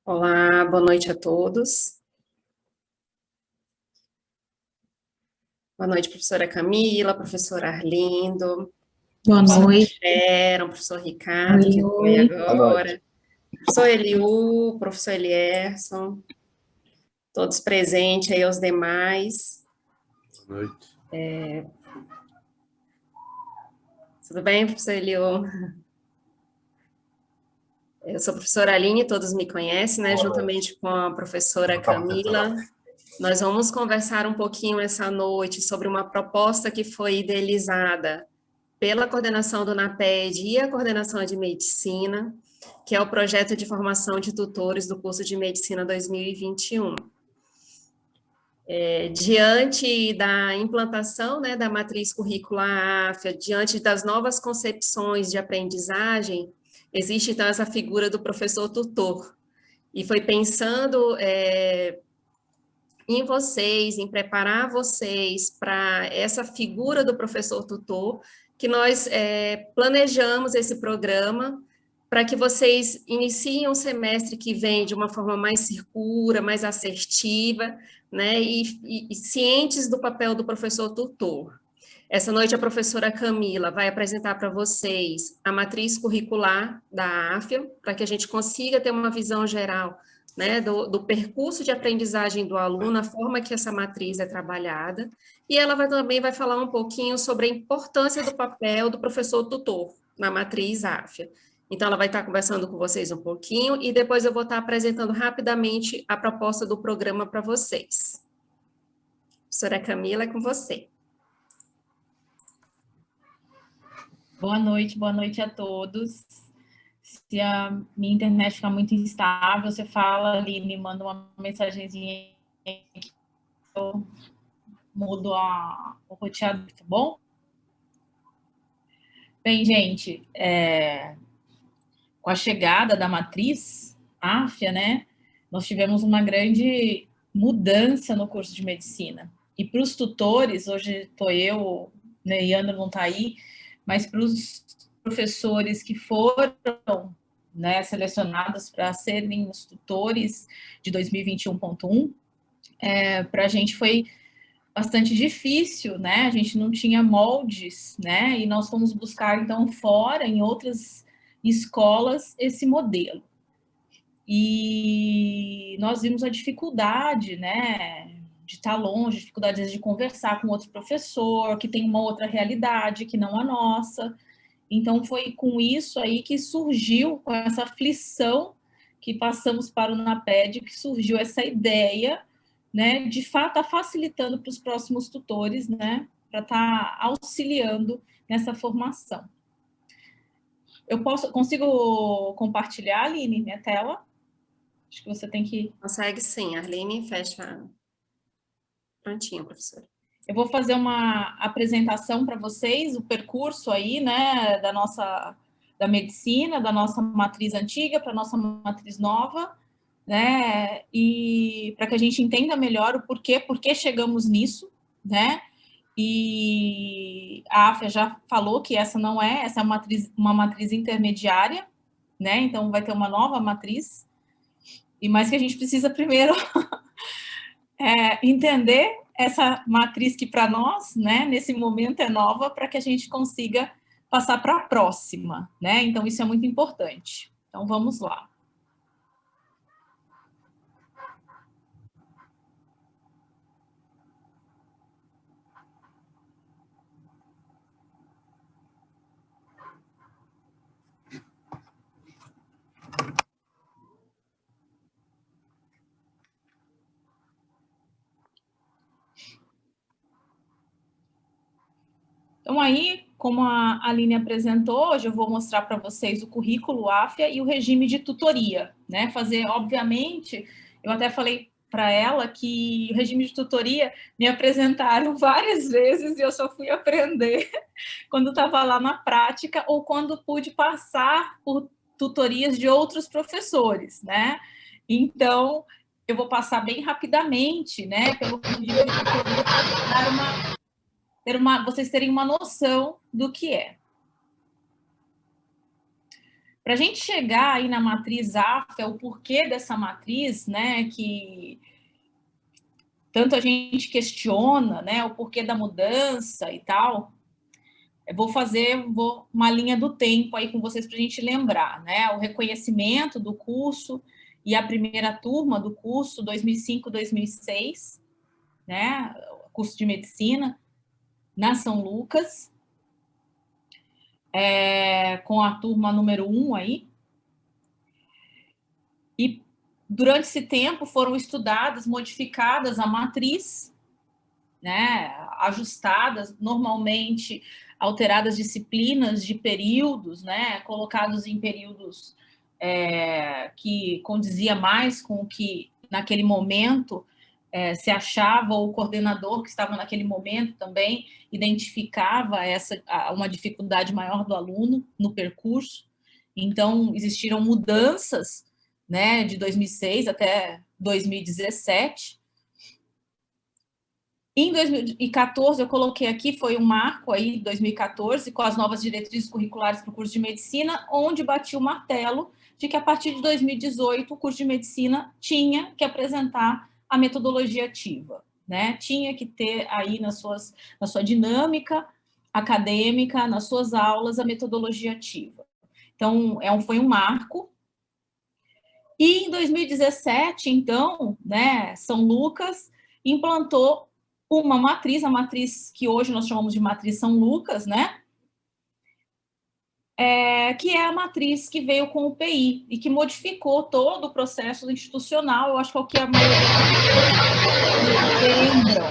Olá, boa noite a todos. Boa noite, professora Camila, professor Arlindo, Boa professora noite. Sharon, professor Ricardo, que Oi, entrou aí oi. Boa noite. agora, professor Eliu, professor Elierson, todos presentes aí, os demais. Boa noite. Tudo bem, professor Eliu? Eu sou a professora Aline, todos me conhecem, né? Boa noite. Juntamente com a professora Não estava tentando. Camila. Nós vamos conversar um pouquinho essa noite sobre uma proposta que foi idealizada pela coordenação do NAPED e a coordenação de medicina, que é o projeto de formação de tutores do curso de medicina 2021. Diante da implantação, né, da matriz curricular AFIA, diante das novas concepções de aprendizagem, existe então essa figura do professor tutor. E foi pensando em vocês, em preparar vocês para essa figura do professor tutor, que nós planejamos esse programa para que vocês iniciem o semestre que vem de uma forma mais segura, mais assertiva, né, e cientes do papel do professor tutor. Essa noite a professora Camila vai apresentar para vocês a matriz curricular da AFIA, para que a gente consiga ter uma visão geral, né, do percurso de aprendizagem do aluno, a forma que essa matriz é trabalhada, e ela também vai falar um pouquinho sobre a importância do papel do professor tutor na matriz AFIA. Então, ela vai estar conversando com vocês um pouquinho, e depois eu vou estar apresentando rapidamente a proposta do programa para vocês. Professora Camila, é com você. Boa noite a todos. Se a minha internet ficar muito instável, você fala ali, me manda uma mensagenzinha que eu mudo o roteador, tá bom? Bem, gente, com a chegada da matriz AFIA, né, nós tivemos uma grande mudança no curso de medicina. E para os tutores, hoje estou eu, né, e Ana não está aí, mas para os professores que foram, né, selecionados para serem os tutores de 2021.1, para a gente foi bastante difícil, né? A gente não tinha moldes, né? E nós fomos buscar, então, fora, em outras escolas, esse modelo. E nós vimos a dificuldade, né? De estar longe, dificuldades de conversar com outro professor, que tem uma outra realidade que não a nossa. Então, foi com isso aí que surgiu, com essa aflição que passamos para o NAPED, que surgiu essa ideia, né, de fato, estar facilitando para os próximos tutores, né, para estar auxiliando nessa formação. Consigo compartilhar, Aline, minha tela? Acho que você tem que... Consegue sim, Arlene, fecha. Prontinho, professora. Eu vou fazer uma apresentação para vocês, o percurso aí, né, da medicina, da nossa matriz antiga para a nossa matriz nova, né, e para que a gente entenda melhor o porquê, por que chegamos nisso, né, e a AFIA já falou que essa é uma matriz intermediária, né, então vai ter uma nova matriz, e mais que a gente precisa primeiro entender essa matriz que para nós, né, nesse momento é nova, para que a gente consiga passar para a próxima, né? Então isso é muito importante. Então vamos lá. Então, aí, como a Aline apresentou, hoje eu vou mostrar para vocês o currículo AFIA e o regime de tutoria, né? Fazer, obviamente, eu até falei para ela que o regime de tutoria me apresentaram várias vezes e eu só fui aprender quando estava lá na prática ou quando pude passar por tutorias de outros professores, né? Então, eu vou passar bem rapidamente, né, pelo regime de tutoria para vocês terem uma noção do que é. Para a gente chegar aí na matriz AFA, o porquê dessa matriz, né, que tanto a gente questiona, né, o porquê da mudança e tal, eu vou fazer uma linha do tempo aí com vocês para a gente lembrar, né, o reconhecimento do curso e a primeira turma do curso 2005-2006, né, curso de medicina na São Lucas, com a turma número 1 aí. E durante esse tempo foram estudadas, modificadas a matriz, né, ajustadas, normalmente alteradas disciplinas de períodos, né, colocados em períodos que condizia mais com o que naquele momento se achava, ou o coordenador que estava naquele momento também identificava uma dificuldade maior do aluno no percurso. Então, existiram mudanças, né, de 2006 até 2017. Em 2014, eu coloquei aqui, foi um marco aí, 2014, com as novas diretrizes curriculares para o curso de medicina, onde bati o martelo de que a partir de 2018 o curso de medicina tinha que apresentar a metodologia ativa, né? Tinha que ter aí na sua dinâmica acadêmica, nas suas aulas, a metodologia ativa. Então, foi um marco. E em 2017, então, né, São Lucas implantou uma matriz, a matriz que hoje nós chamamos de matriz São Lucas, né? Que é a matriz que veio com o PI e que modificou todo o processo institucional. Eu acho que é o que a maioria lembram.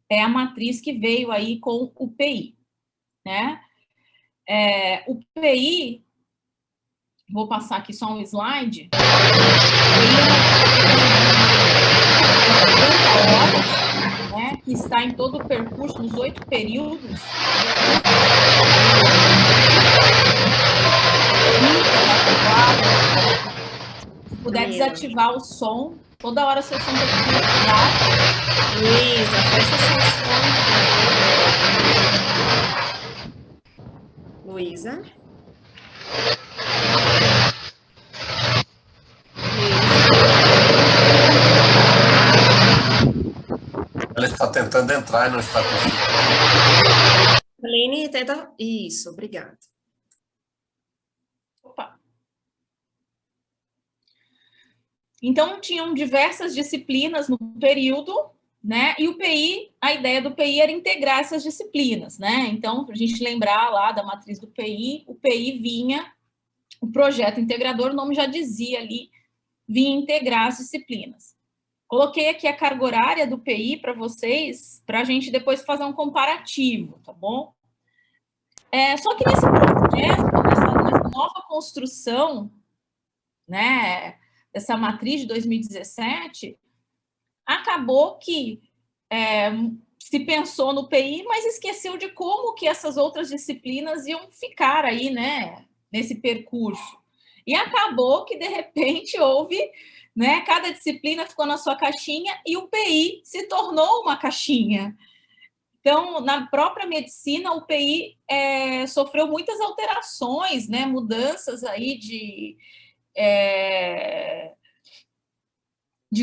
É a matriz que veio aí com o PI, né? O PI, vou passar aqui só um slide. Né, que está em todo o percurso, nos 8 períodos. Se puder desativar o som, toda hora seu som está desligado. Luísa, fecha seu som. Luísa? Ela está tentando entrar e não está conseguindo. Aline, tenta... Isso, obrigada. Opa. Então, tinham diversas disciplinas no período, né? E o PI, a ideia do PI era integrar essas disciplinas, né? Então, para a gente lembrar lá da matriz do PI, o PI vinha, o projeto integrador, o nome já dizia ali, vinha integrar as disciplinas. Coloquei aqui a carga horária do PI para vocês, para a gente depois fazer um comparativo, tá bom? Só que nesse projeto, nessa nova construção, né, dessa matriz de 2017, acabou que se pensou no PI, mas esqueceu de como que essas outras disciplinas iam ficar aí, né, nesse percurso. E acabou que, de repente, houve... né? Cada disciplina ficou na sua caixinha e o PI se tornou uma caixinha. Então, na própria medicina, o PI sofreu muitas alterações, né? Mudanças aí de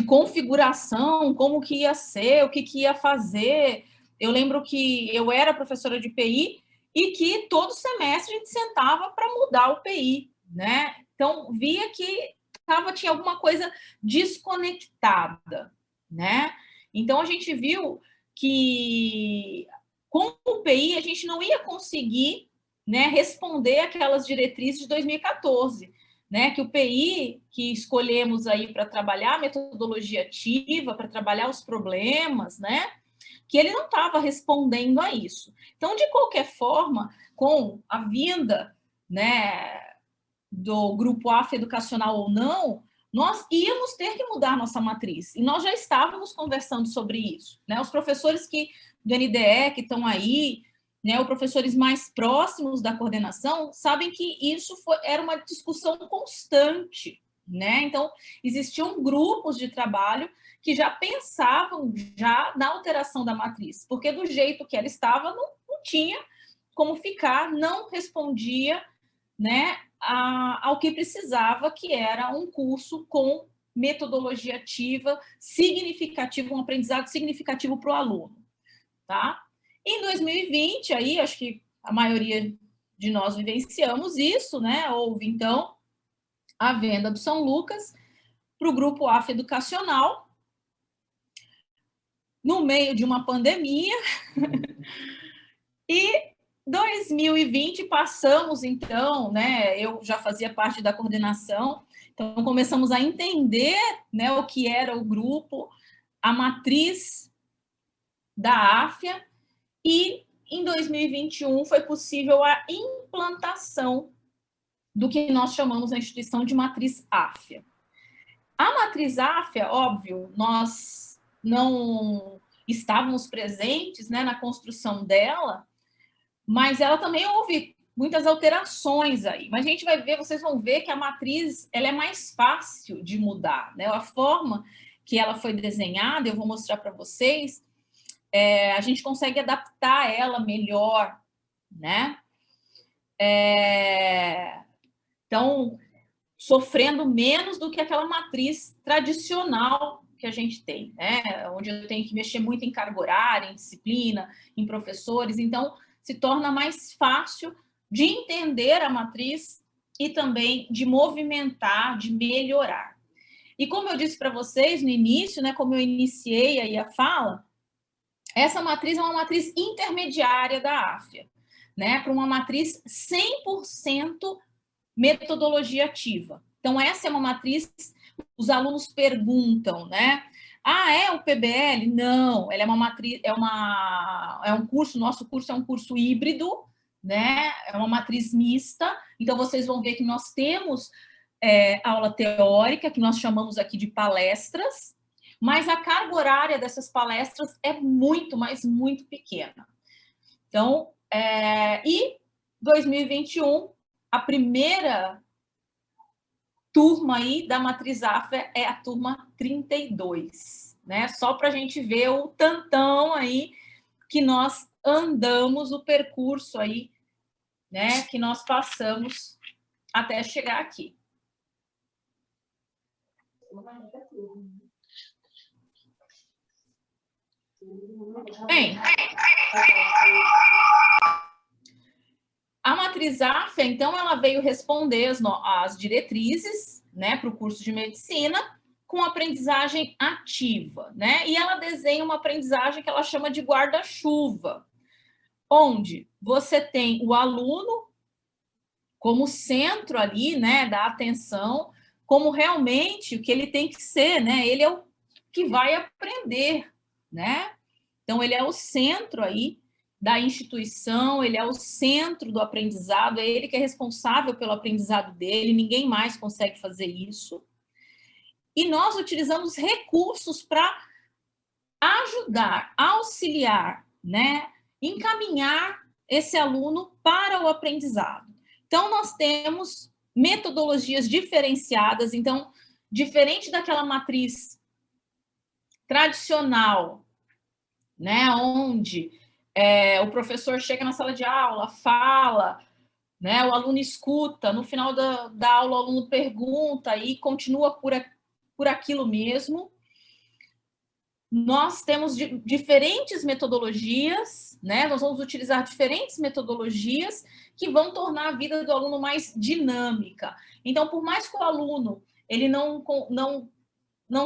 configuração, como que ia ser, o que ia fazer. Eu lembro que eu era professora de PI e que todo semestre a gente sentava para mudar o PI, né? Então, via que tinha alguma coisa desconectada, né? Então, a gente viu que com o PI a gente não ia conseguir, né, responder aquelas diretrizes de 2014, né? Que o PI que escolhemos aí para trabalhar a metodologia ativa, para trabalhar os problemas, né? Que ele não estava respondendo a isso. Então, de qualquer forma, com a vinda, né, do grupo AFA educacional ou não, nós íamos ter que mudar nossa matriz. E nós já estávamos conversando sobre isso, né? Os professores do NDE que estão aí, né, os professores mais próximos da coordenação, sabem que isso era uma discussão constante, né? Então, existiam grupos de trabalho que já pensavam já na alteração da matriz, porque do jeito que ela estava, não tinha como ficar, não respondia, né, ao que precisava, que era um curso com metodologia ativa, significativo, um aprendizado significativo para o aluno, tá? Em 2020, aí, acho que a maioria de nós vivenciamos isso, né? Houve, então, a venda do São Lucas para o Grupo AFA Educacional, no meio de uma pandemia, e 2020 passamos, então, né? Eu já fazia parte da coordenação, então começamos a entender, né, o que era o grupo, a matriz da AFIA, e em 2021 foi possível a implantação do que nós chamamos na instituição de matriz AFIA. A matriz AFIA, óbvio, nós não estávamos presentes, né, na construção dela, mas ela também houve muitas alterações aí. Mas a gente vai ver, vocês vão ver que a matriz ela é mais fácil de mudar, né? A forma que ela foi desenhada, eu vou mostrar para vocês, a gente consegue adaptar ela melhor, né? Então, sofrendo menos do que aquela matriz tradicional que a gente tem, né? Onde eu tenho que mexer muito em carga horária, em disciplina, em professores. Então, se torna mais fácil de entender a matriz e também de movimentar, de melhorar. E como eu disse para vocês no início, né, como eu iniciei aí a fala, essa matriz é uma matriz intermediária da AFIA, né, para uma matriz 100% metodologia ativa. Então, essa é uma matriz, os alunos perguntam, né? Ah, é o PBL? Não, ela é uma matriz, é um curso, nosso curso é um curso híbrido, né? É uma matriz mista, então vocês vão ver que nós temos aula teórica, que nós chamamos aqui de palestras, mas a carga horária dessas palestras é muito, mas muito pequena. Então, e 2021, a primeira turma aí da matriz AFA é a turma 32, né? Só para a gente ver o tantão aí que nós andamos, o percurso aí, né? Que nós passamos até chegar aqui. Bem, a matriz AFA, então, ela veio responder as diretrizes, né, para o curso de medicina, com aprendizagem ativa, né? E ela desenha uma aprendizagem que ela chama de guarda-chuva, onde você tem o aluno como centro ali, né, da atenção, como realmente o que ele tem que ser, né? Ele é o que vai aprender, né? Então, ele é o centro aí da instituição, ele é o centro do aprendizado, é ele que é responsável pelo aprendizado dele, ninguém mais consegue fazer isso. E nós utilizamos recursos para ajudar, auxiliar, né, encaminhar esse aluno para o aprendizado. Então, nós temos metodologias diferenciadas, então, diferente daquela matriz tradicional, né, onde o professor chega na sala de aula, fala, né, o aluno escuta, no final da aula o aluno pergunta e continua por aquilo mesmo. Nós temos diferentes metodologias, né, nós vamos utilizar diferentes metodologias que vão tornar a vida do aluno mais dinâmica. Então, por mais que o aluno ele não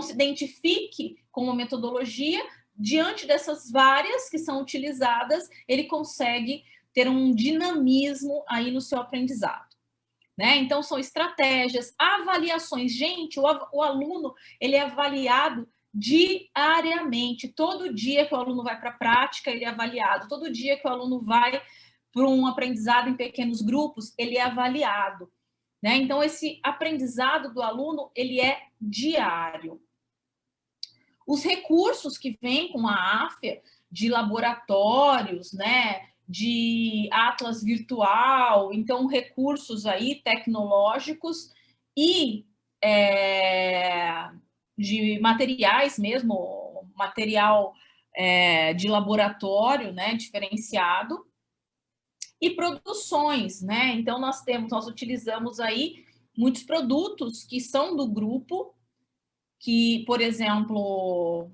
se identifique com uma metodologia, diante dessas várias que são utilizadas, ele consegue ter um dinamismo aí no seu aprendizado, né? Então, são estratégias, avaliações. Gente, o aluno, ele é avaliado diariamente. Todo dia que o aluno vai para a prática, ele é avaliado. Todo dia que o aluno vai para um aprendizado em pequenos grupos, ele é avaliado, né? Então, esse aprendizado do aluno, ele é diário. Os recursos que vêm com a AFIA, de laboratórios, né, de atlas virtual, então recursos aí tecnológicos e de materiais mesmo, material de laboratório, né, diferenciado, e produções, né? Então, nós utilizamos aí muitos produtos que são do grupo, que, por exemplo,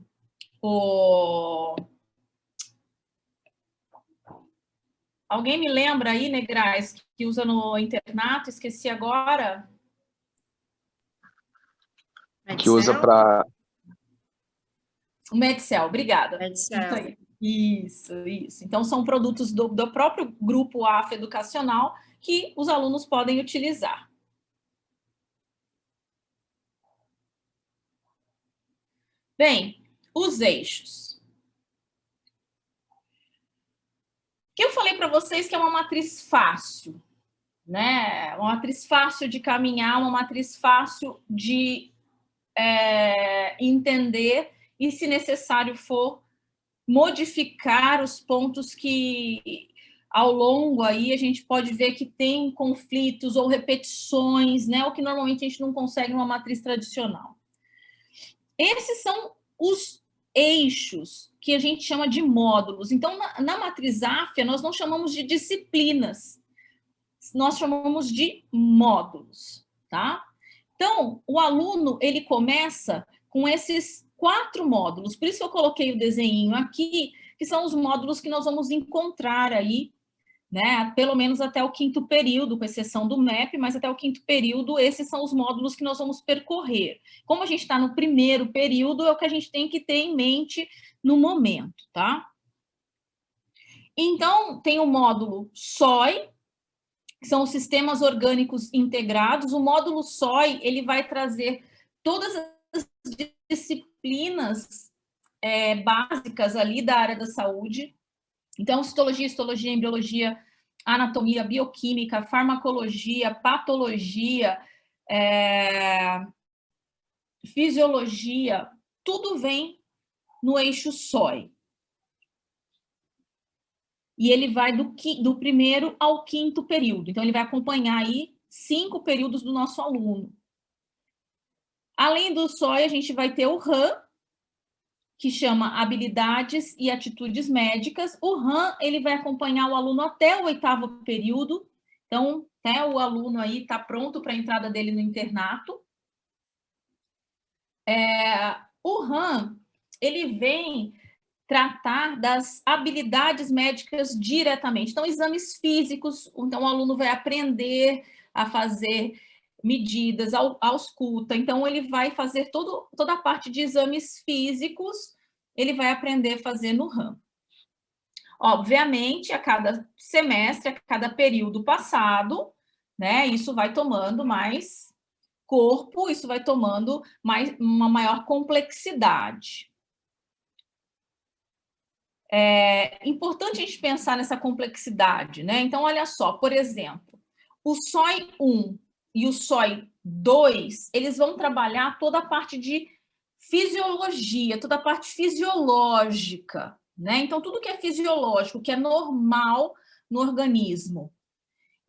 alguém me lembra aí, Negrais, que usa no internato? Esqueci agora. Que usa para... O Medcel, obrigada. Medcel. Isso. Então, são produtos do próprio grupo AFA Educacional que os alunos podem utilizar. Bem, os eixos. Que eu falei para vocês que é uma matriz fácil, né? Uma matriz fácil de caminhar, uma matriz fácil de entender e, se necessário for, modificar os pontos que, ao longo aí, a gente pode ver que tem conflitos ou repetições, né? O que normalmente a gente não consegue numa matriz tradicional. Esses são os eixos que a gente chama de módulos. Então, na matriz AFIA, nós não chamamos de disciplinas, nós chamamos de módulos, tá? Então, o aluno, ele começa com esses 4 módulos, por isso que eu coloquei o desenho aqui, que são os módulos que nós vamos encontrar aí, né? Pelo menos até o 5º período, com exceção do MEP, mas até o 5º período, esses são os módulos que nós vamos percorrer. Como a gente está no 1º período, é o que a gente tem que ter em mente no momento, tá? Então, tem o módulo SOI, que são os sistemas orgânicos integrados. O módulo SOI, ele vai trazer todas as disciplinas básicas ali da área da saúde. Então, citologia, histologia, embriologia, anatomia, bioquímica, farmacologia, patologia, fisiologia, tudo vem no eixo SOI. E ele vai do 1º ao 5º período. Então, ele vai acompanhar aí 5 períodos do nosso aluno. Além do SOI, a gente vai ter o RAM, que chama Habilidades e Atitudes Médicas. O RAM, ele vai acompanhar o aluno até o 8º período. Então, até o aluno aí está pronto para a entrada dele no internato. O RAM, ele vem tratar das habilidades médicas diretamente. Então, exames físicos, então o aluno vai aprender a fazer medidas, ausculta. Então, ele vai fazer toda a parte de exames físicos, ele vai aprender a fazer no RAM. Obviamente, a cada semestre, a cada período passado, né, isso vai tomando mais corpo, isso vai tomando uma maior complexidade. É importante a gente pensar nessa complexidade, né? Então, olha só, por exemplo, o SOI 1 e o SOI 2, eles vão trabalhar toda a parte de fisiologia, toda a parte fisiológica, né? Então, tudo que é fisiológico, que é normal no organismo.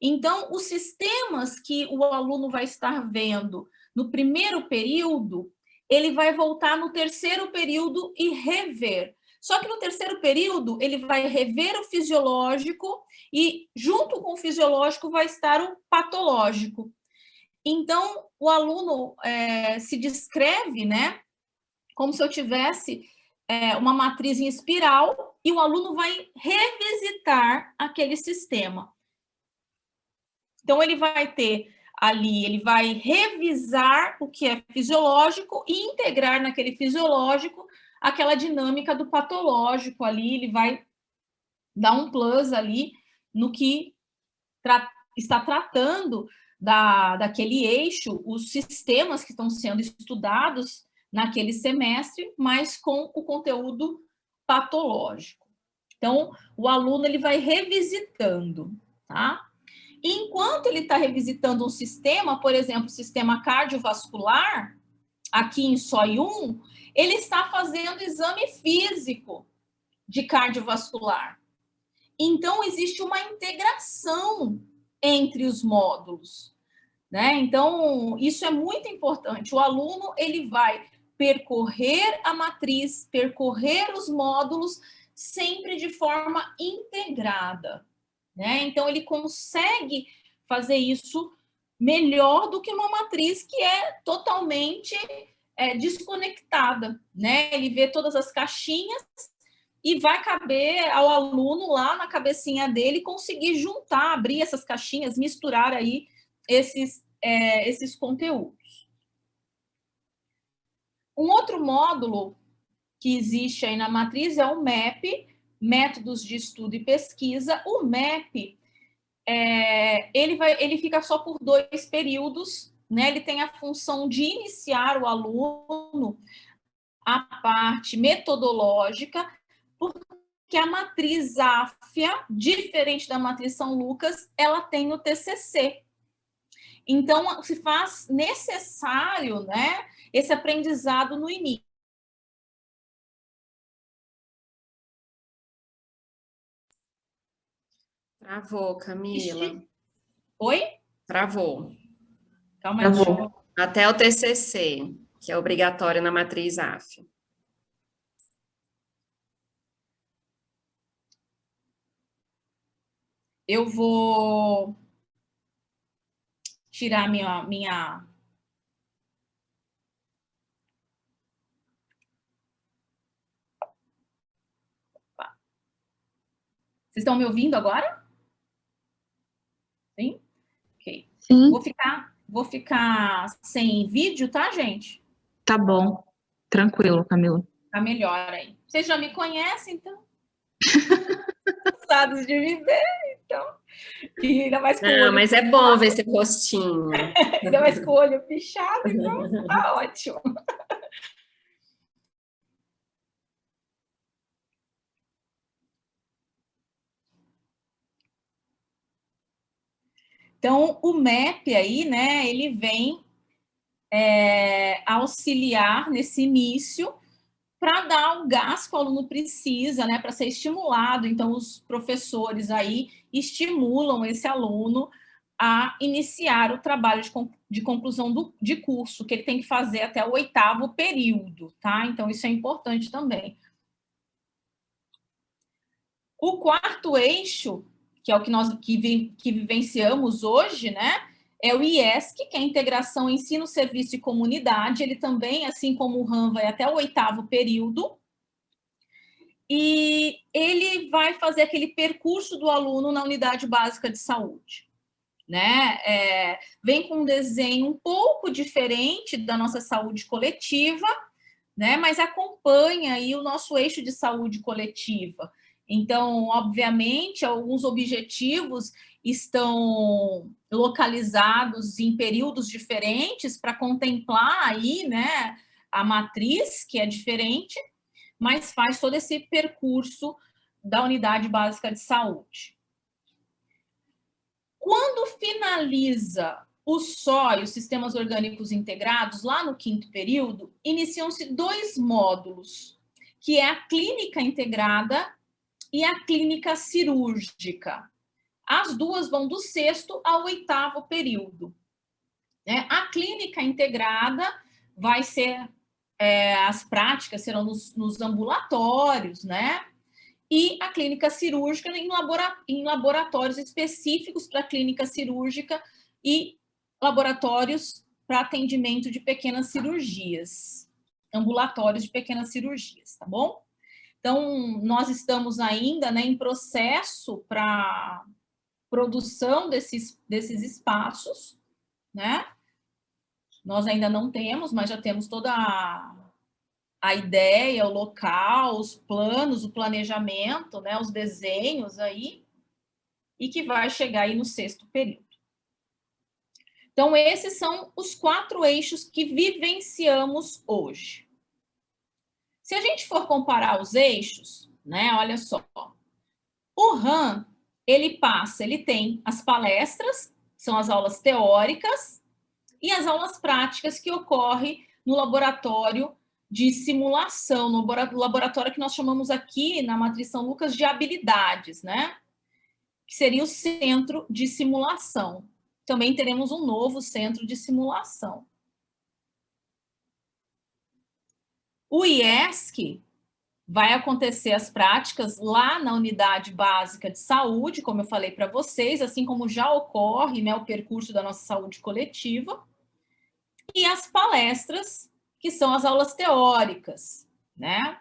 Então, os sistemas que o aluno vai estar vendo no 1º período, ele vai voltar no 3º período e rever. Só que no 3º período, ele vai rever o fisiológico e, junto com o fisiológico, vai estar o patológico. Então, o aluno se descreve, né, como se eu tivesse uma matriz em espiral e o aluno vai revisitar aquele sistema. Então, ele vai ter ali, ele vai revisar o que é fisiológico e integrar naquele fisiológico aquela dinâmica do patológico ali, ele vai dar um plus ali no que está tratando daquele eixo, os sistemas que estão sendo estudados naquele semestre, mas com o conteúdo patológico. Então, o aluno ele vai revisitando, tá? E enquanto ele está revisitando um sistema, por exemplo, o sistema cardiovascular, aqui em SOI 1, ele está fazendo exame físico de cardiovascular. Então, existe uma integração entre os módulos, né? Então, isso é muito importante. O aluno, ele vai percorrer a matriz, percorrer os módulos, sempre de forma integrada, né? Então, ele consegue fazer isso melhor do que uma matriz que é totalmente desconectada, né? Ele vê todas as caixinhas e vai caber ao aluno lá na cabecinha dele conseguir juntar, abrir essas caixinhas, misturar aí esses conteúdos. Um outro módulo que existe aí na matriz é o MEP, Métodos de Estudo e Pesquisa. O MEP, ele fica só por 2 períodos, né? Ele tem a função de iniciar o aluno a parte metodológica, porque a matriz Áfia, diferente da matriz São Lucas, ela tem o TCC. Então, se faz necessário, né, esse aprendizado no início. Travou, Camila. Oi? Travou. Calma aí, deixa eu... Até o TCC, que é obrigatório na matriz AF. Eu vou tirar minha... Vocês estão me ouvindo agora? Sim? Ok. Sim. Vou ficar sem vídeo, tá, gente? Tá bom. Tranquilo, Camila. Tá melhor aí. Vocês já me conhecem, então? Cansados de me ver, então. E ainda mais com Não, mas é bom ver esse rostinho. Ainda mais com o olho pichado, então tá ótimo. Então, o MEP aí, né, ele vem auxiliar nesse início para dar o gás que o aluno precisa, né, para ser estimulado. Então, os professores aí estimulam esse aluno a iniciar o trabalho de conclusão de curso, que ele tem que fazer até o 8º período, tá? Então, isso é importante também. O 4º eixo, que é o que nós vivenciamos hoje, né, é o IESC, que é a Integração Ensino, Serviço e Comunidade. Ele também, assim como o RAM, vai até o 8º período. E ele vai fazer aquele percurso do aluno na unidade básica de saúde, né? Vem com um desenho um pouco diferente da nossa saúde coletiva, né? Mas acompanha aí o nosso eixo de saúde coletiva. Então, obviamente, alguns objetivos estão localizados em períodos diferentes para contemplar aí, né, a matriz, que é diferente, mas faz todo esse percurso da unidade básica de saúde. Quando finaliza o SOI, os Sistemas Orgânicos Integrados, lá no 5º período, iniciam-se 2 módulos, que é a clínica integrada e a clínica cirúrgica. As duas vão do 6º ao 8º período. A clínica integrada vai ser, as práticas serão nos ambulatórios, né? E a clínica cirúrgica em laboratórios específicos para a clínica cirúrgica e laboratórios para atendimento de pequenas cirurgias, ambulatórios de pequenas cirurgias, tá bom? Então, nós estamos ainda, né, em processo para produção desses espaços, né? Nós ainda não temos, mas já temos toda a ideia, o local, os planos, o planejamento, né, os desenhos aí, e que vai chegar aí no 6º período. Então, esses são os 4 eixos que vivenciamos hoje. Se a gente for comparar os eixos, né, olha só, o RAM, ele tem as palestras, são as aulas teóricas, e as aulas práticas que ocorrem no laboratório de simulação, no laboratório que nós chamamos aqui, na matriz São Lucas, de habilidades, né? Que seria o centro de simulação. Também teremos um novo centro de simulação. O IESC, vai acontecer as práticas lá na unidade básica de saúde, como eu falei para vocês, assim como já ocorre, né, o percurso da nossa saúde coletiva, e as palestras, que são as aulas teóricas, né?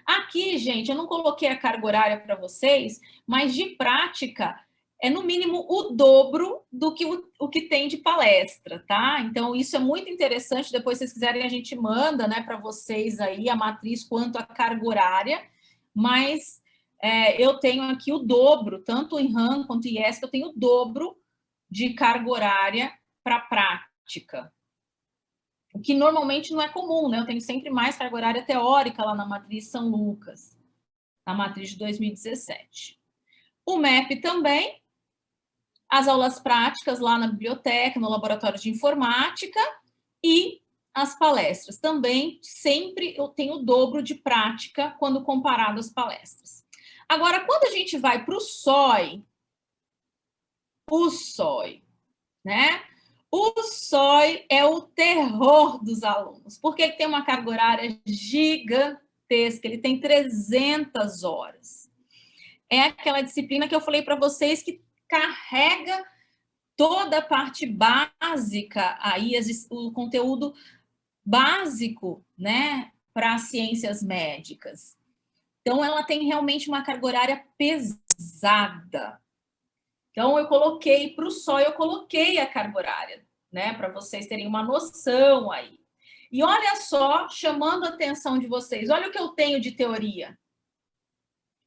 Aqui, gente, eu não coloquei a carga horária para vocês, mas de prática é no mínimo o dobro do que o que tem de palestra, tá? Então, isso é muito interessante. Depois, se vocês quiserem, a gente manda, né, para vocês aí a matriz quanto à carga horária, mas eu tenho aqui o dobro, tanto em RAM quanto em IESC, eu tenho o dobro de carga horária para prática. O que normalmente não é comum, né? Eu tenho sempre mais carga horária teórica lá na matriz São Lucas, na matriz de 2017. O MEP também, as aulas práticas lá na biblioteca, no laboratório de informática e as palestras. Também sempre eu tenho o dobro de prática quando comparado às palestras. Agora, quando a gente vai para o SOI, né? O SOI é o terror dos alunos, porque ele tem uma carga horária gigantesca, ele tem 300 horas. É aquela disciplina que eu falei para vocês que carrega toda a parte básica, aí o conteúdo básico, né, para as ciências médicas. Então, ela tem realmente uma carga horária pesada. Então, eu coloquei para o SOI, eu coloquei a carga horária, né, para vocês terem uma noção aí. E olha só, chamando a atenção de vocês, olha o que eu tenho de teoria.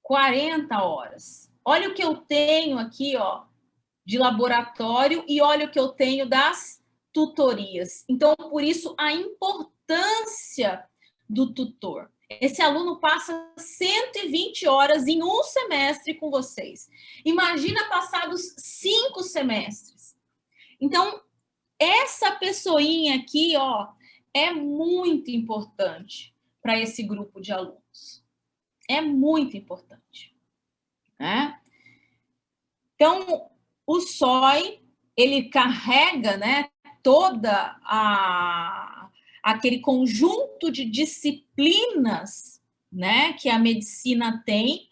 40 horas. Olha o que eu tenho aqui, ó, de laboratório e olha o que eu tenho das tutorias. Então, por isso, a importância do tutor. Esse aluno passa 120 horas em um semestre com vocês. Imagina passados 5 semestres. Então, essa pessoinha aqui, ó, é muito importante para esse grupo de alunos. É muito importante, né? Então, o SOI, ele carrega, né, toda aquele conjunto de disciplinas, né, que a medicina tem,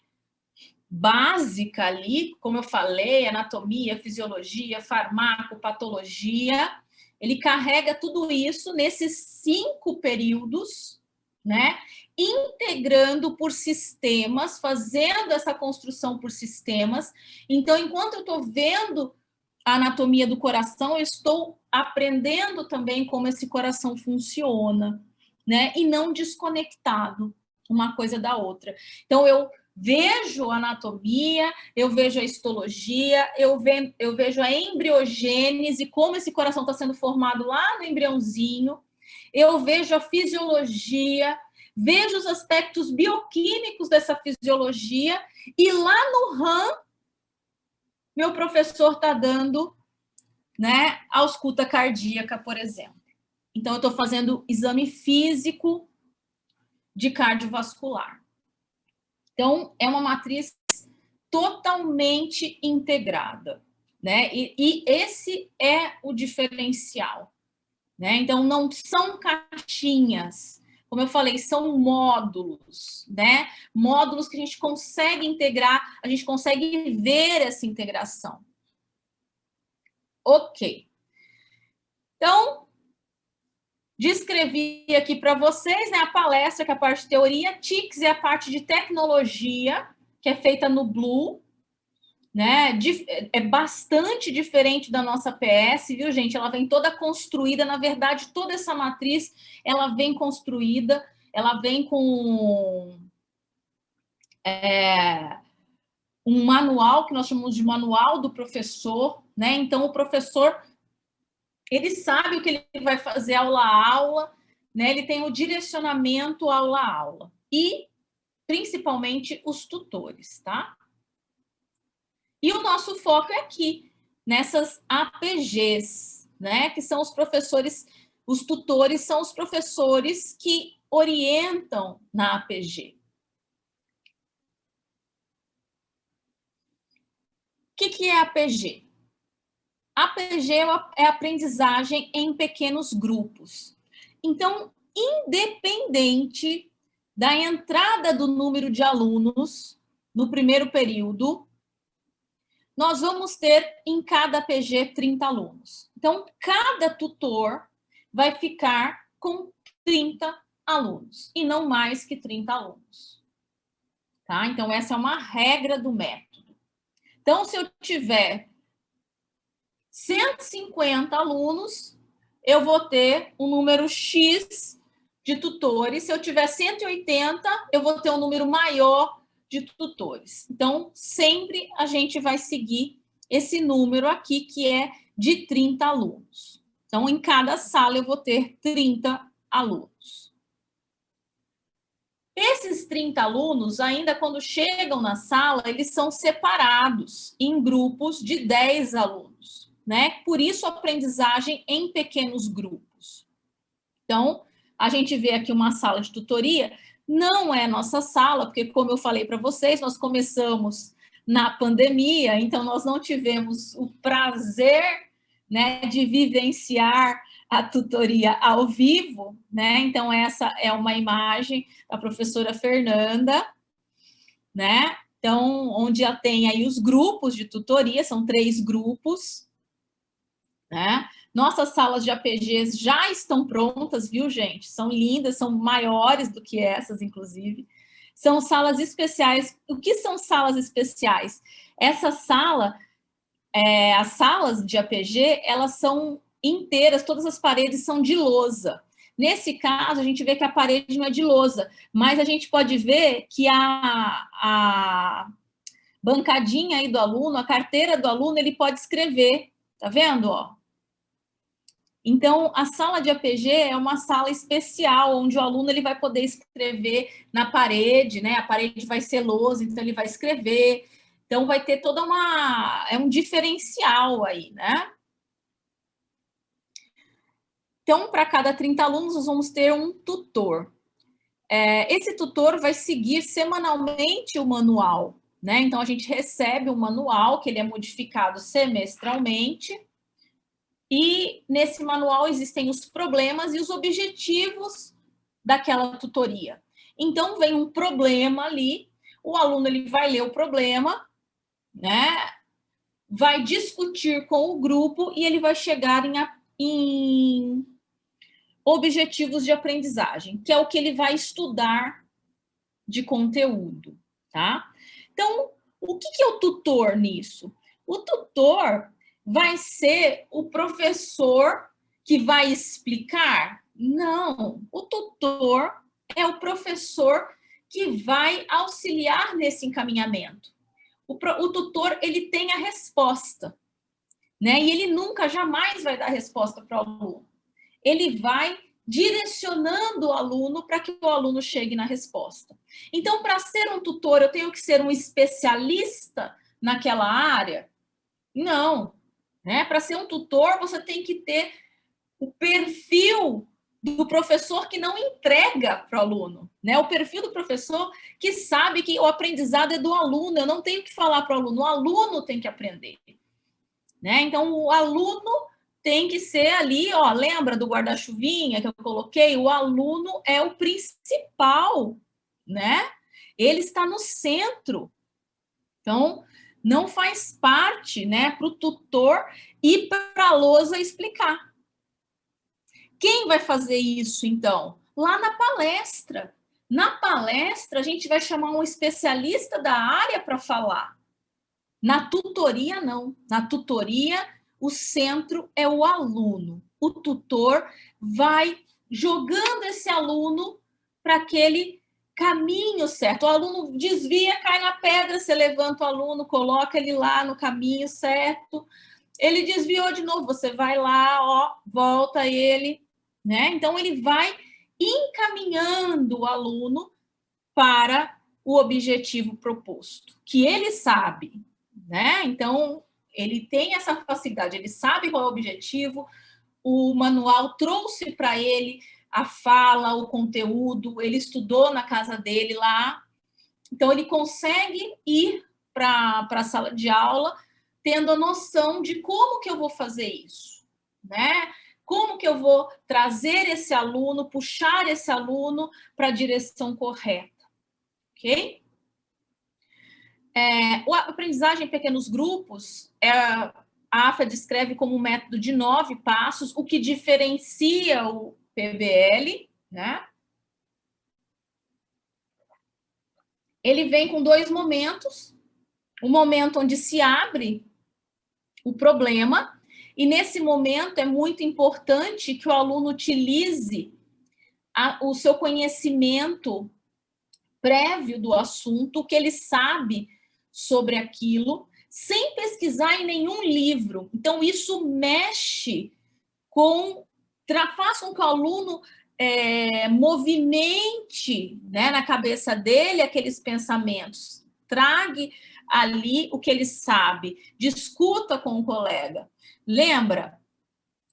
básica ali, como eu falei, anatomia, fisiologia, farmacopatologia, ele carrega tudo isso nesses 5 períodos, né, integrando por sistemas, fazendo essa construção por sistemas. Então, enquanto eu estou vendo a anatomia do coração, eu estou aprendendo também como esse coração funciona, né? E não desconectado uma coisa da outra. Então, eu vejo a anatomia, eu vejo a histologia, eu vejo a embriogênese, como esse coração está sendo formado lá no embriãozinho, eu vejo a fisiologia, vejo os aspectos bioquímicos dessa fisiologia, e lá no RAM, meu professor está dando, né, a ausculta cardíaca, por exemplo. Então, eu estou fazendo exame físico de cardiovascular. Então, é uma matriz totalmente integrada, né? E esse é o diferencial, né? Então, não são caixinhas, como eu falei, são módulos, né? Módulos que a gente consegue integrar, a gente consegue ver essa integração. Ok. Então, descrevi aqui para vocês, né, a palestra, que é a parte de teoria, TICS é a parte de tecnologia, que é feita no Blue, né? É bastante diferente da nossa PS, viu, gente? Ela vem toda construída, na verdade, toda essa matriz, ela vem construída, ela vem com um manual, que nós chamamos de manual do professor, né? Então, o professor, ele sabe o que ele vai fazer aula a aula, né? Ele tem o direcionamento aula a aula. E, principalmente, os tutores, tá? E o nosso foco é aqui, nessas APGs, né? Que são os professores, os tutores são os professores que orientam na APG. O que é APG? APG é aprendizagem em pequenos grupos. Então, independente da entrada do número de alunos no primeiro período, nós vamos ter em cada PG 30 alunos. Então, cada tutor vai ficar com 30 alunos, e não mais que 30 alunos. Tá? Então, essa é uma regra do método. Então, se eu tiver 150 alunos, eu vou ter um número X de tutores. Se eu tiver 180, eu vou ter um número maior de tutores. Então, sempre a gente vai seguir esse número aqui, que é de 30 alunos. Então, em cada sala, eu vou ter 30 alunos. Esses 30 alunos, ainda quando chegam na sala, eles são separados em grupos de 10 alunos, né? Por isso, a aprendizagem em pequenos grupos. Então, a gente vê aqui uma sala de tutoria, não é nossa sala, porque, como eu falei para vocês, nós começamos na pandemia, então nós não tivemos o prazer, né, de vivenciar a tutoria ao vivo, né? Então, essa é uma imagem da professora Fernanda, né? Então, onde já tem aí os grupos de tutoria, são 3 grupos, né? Nossas salas de APGs já estão prontas, viu, gente? São lindas, são maiores do que essas, inclusive. São salas especiais. O que são salas especiais? Essa sala, as salas de APG, elas são inteiras, todas as paredes são de lousa. Nesse caso, a gente vê que a parede não é de lousa, mas a gente pode ver que a bancadinha aí do aluno, a carteira do aluno, ele pode escrever. Tá vendo, ó? Então, a sala de APG é uma sala especial, onde o aluno ele vai poder escrever na parede, né? A parede vai ser lousa, então ele vai escrever. Então, vai ter toda é um diferencial aí, né? Então, para cada 30 alunos, nós vamos ter um tutor. Esse tutor vai seguir semanalmente o manual, né? Então, a gente recebe um manual, que ele é modificado semestralmente, e nesse manual existem os problemas e os objetivos daquela tutoria. Então, vem um problema ali, o aluno ele vai ler o problema, né? Vai discutir com o grupo e ele vai chegar em objetivos de aprendizagem, que é o que ele vai estudar de conteúdo, tá? Então, o que é o tutor nisso? O tutor vai ser o professor que vai explicar? Não, o tutor é o professor que vai auxiliar nesse encaminhamento. O tutor, ele tem a resposta, né? E ele nunca, jamais vai dar resposta para o aluno. Ele vai direcionando o aluno para que o aluno chegue na resposta. Então, para ser um tutor, eu tenho que ser um especialista naquela área? Não. Né? Para ser um tutor, você tem que ter o perfil do professor que não entrega para o aluno, né? O perfil do professor que sabe que o aprendizado é do aluno, eu não tenho que falar para o aluno tem que aprender, né? Então, o aluno tem que ser ali, ó, lembra do guarda-chuvinha que eu coloquei? O aluno é o principal, né? Ele está no centro. Então, não faz parte, né, para o tutor ir para a lousa explicar. Quem vai fazer isso, então? Lá na palestra. Na palestra, a gente vai chamar um especialista da área para falar. Na tutoria, não. Na tutoria, o centro é o aluno. O tutor vai jogando esse aluno para aquele caminho certo. O aluno desvia, cai na pedra, você levanta o aluno, coloca ele lá no caminho certo. Ele desviou de novo, você vai lá, ó, volta ele, né? Então, ele vai encaminhando o aluno para o objetivo proposto, que ele sabe, né? Então, ele tem essa facilidade, ele sabe qual é o objetivo, o manual trouxe para ele a fala, o conteúdo, ele estudou na casa dele lá, então ele consegue ir para a sala de aula tendo a noção de como que eu vou fazer isso, né? Como que eu vou trazer esse aluno, puxar esse aluno para a direção correta, ok? A aprendizagem em pequenos grupos, a AFA descreve como um método de 9 passos, o que diferencia o PBL, né? Ele vem com 2 momentos, o momento onde se abre o problema, e nesse momento é muito importante que o aluno utilize o seu conhecimento prévio do assunto, que ele sabe sobre aquilo, sem pesquisar em nenhum livro. Então, isso mexe com... faça com que o aluno movimente, né, na cabeça dele aqueles pensamentos. Trague ali o que ele sabe. Discuta com o colega. Lembra?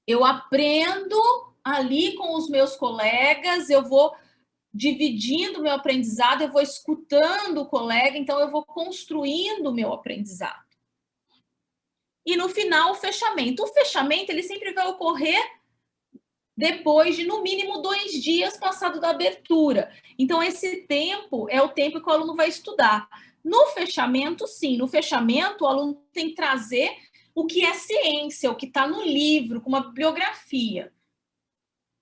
Eu aprendo ali com os meus colegas, eu vou dividindo o meu aprendizado, eu vou escutando o colega, então eu vou construindo o meu aprendizado. E no final, o fechamento. O fechamento, ele sempre vai ocorrer depois de, no mínimo, 2 dias passado da abertura. Então, esse tempo é o tempo que o aluno vai estudar. No fechamento, sim. No fechamento, o aluno tem que trazer o que é ciência, o que está no livro, com uma bibliografia.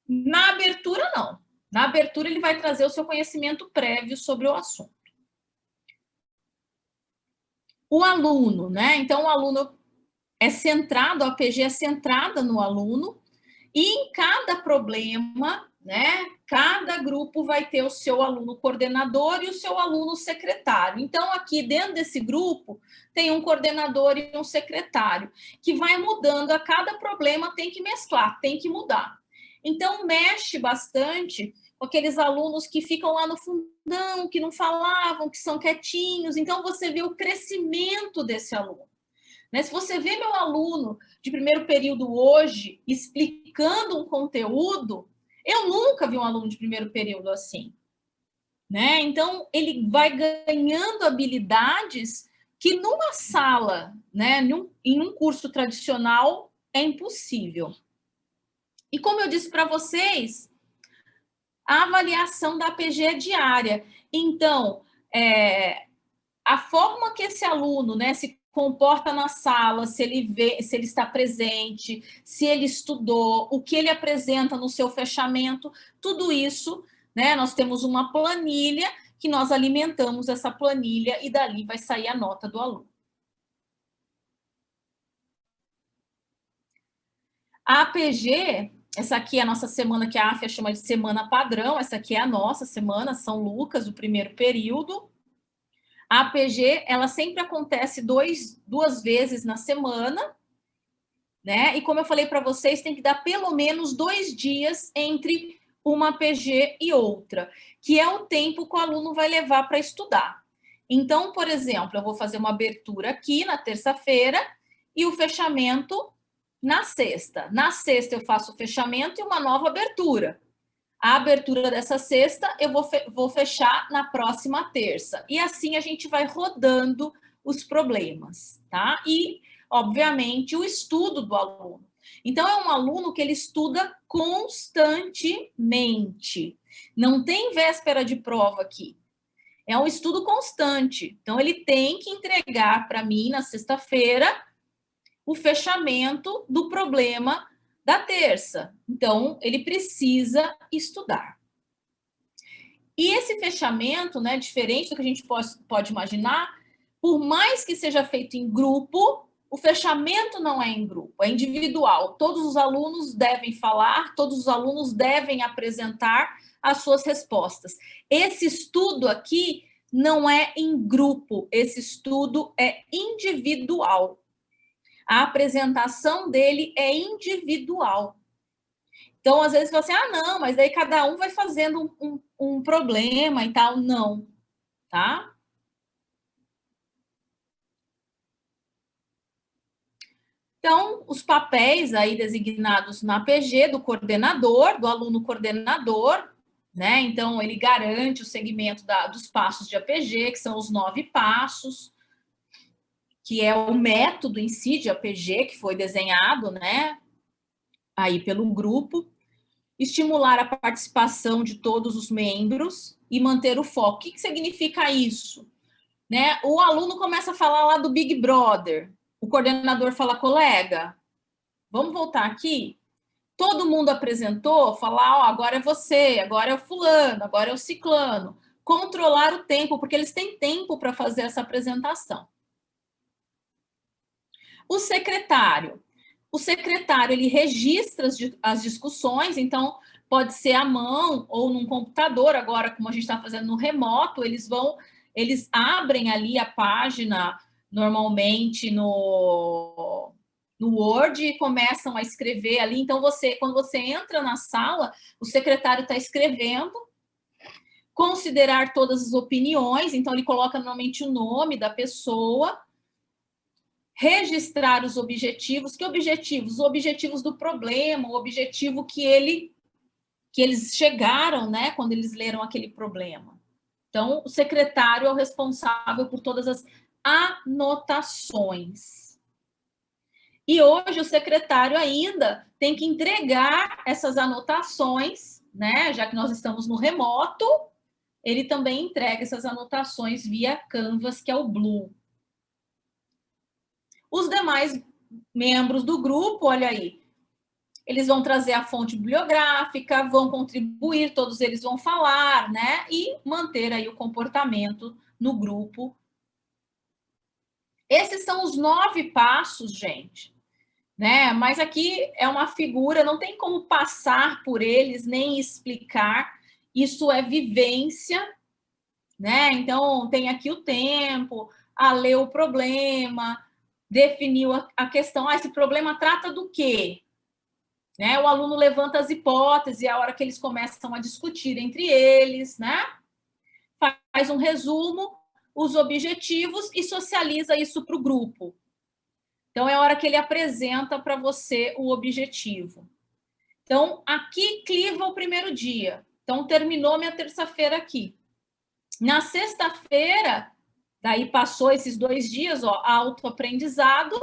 Na abertura, não. Na abertura, ele vai trazer o seu conhecimento prévio sobre o assunto. O aluno, né? Então, o aluno é centrado, a APG é centrada no aluno, e em cada problema, né? Cada grupo vai ter o seu aluno coordenador e o seu aluno secretário. Então, aqui dentro desse grupo, tem um coordenador e um secretário, que vai mudando a cada problema, tem que mesclar, tem que mudar. Então, mexe bastante com aqueles alunos que ficam lá no fundão, que não falavam, que são quietinhos. Então, você vê o crescimento desse aluno. Né? Se você vê meu aluno de primeiro período hoje explicando um conteúdo, eu nunca vi um aluno de primeiro período assim. Né? Então, ele vai ganhando habilidades que numa sala, né, em um curso tradicional, é impossível. E como eu disse para vocês, a avaliação da APG é diária. Então, a forma que esse aluno, né, se comporta na sala, se ele está presente, se ele estudou, o que ele apresenta no seu fechamento, tudo isso, né, nós temos uma planilha que nós alimentamos essa planilha e dali vai sair a nota do aluno. A APG, essa aqui é a nossa semana que a AFA chama de semana padrão, essa aqui é a nossa semana, São Lucas, do primeiro período. A APG, ela sempre acontece 2 vezes na semana, né? E como eu falei para vocês, tem que dar pelo menos 2 dias entre uma APG e outra, que é o tempo que o aluno vai levar para estudar. Então, por exemplo, eu vou fazer uma abertura aqui na terça-feira e o fechamento na sexta. Na sexta eu faço o fechamento e uma nova abertura. A abertura dessa sexta eu vou fechar na próxima terça. E assim a gente vai rodando os problemas, tá? E, obviamente, o estudo do aluno. Então, é um aluno que ele estuda constantemente. Não tem véspera de prova aqui. É um estudo constante. Então, ele tem que entregar para mim, na sexta-feira, o fechamento do problema da terça. Então, ele precisa estudar. E esse fechamento, né, diferente do que a gente pode imaginar, por mais que seja feito em grupo, o fechamento não é em grupo, é individual. Todos os alunos devem falar, todos os alunos devem apresentar as suas respostas. Esse estudo aqui não é em grupo, esse estudo é individual. A apresentação dele é individual. Então, às vezes, você fala assim, não, mas daí cada um vai fazendo um problema e tal. Não, tá? Então, os papéis aí designados na APG do coordenador, do aluno coordenador, né? Então, ele garante o segmento dos passos de APG, que são os 9 passos, que é o método em si de APG que foi desenhado, né? aí pelo grupo, estimular a participação de todos os membros e manter o foco. O que significa isso? Né? O aluno começa a falar lá do Big Brother, o coordenador fala, colega, vamos voltar aqui? Todo mundo apresentou, falar, ó, agora é você, agora é o fulano, agora é o ciclano. Controlar o tempo, porque eles têm tempo para fazer essa apresentação. O secretário, ele registra as discussões, então pode ser à mão ou num computador, agora como a gente está fazendo no remoto, eles abrem ali a página normalmente no Word e começam a escrever ali. Então, quando você entra na sala, o secretário está escrevendo, considerar todas as opiniões, então ele coloca normalmente o nome da pessoa, registrar os objetivos. Que objetivos? Os objetivos do problema, o objetivo que eles chegaram, né, quando eles leram aquele problema. Então, o secretário é o responsável por todas as anotações. E hoje o secretário ainda tem que entregar essas anotações, né, já que nós estamos no remoto, ele também entrega essas anotações via Canvas, que é o Blue. Os demais membros do grupo, olha aí, eles vão trazer a fonte bibliográfica, vão contribuir, todos eles vão falar, né? E manter aí o comportamento no grupo. Esses são os 9 passos, gente, né? Mas aqui é uma figura, não tem como passar por eles, nem explicar. Isso é vivência, né? Então, tem aqui o tempo, a ler o problema, definiu a questão. Esse problema trata do quê? Né? O aluno levanta as hipóteses, e a hora que eles começam a discutir entre eles, né? Faz um resumo, os objetivos e socializa isso para o grupo. Então, é a hora que ele apresenta para você o objetivo. Então, aqui cliva o primeiro dia. Então, terminou minha terça-feira aqui. Na sexta-feira, daí passou esses 2 dias, ó, autoaprendizado,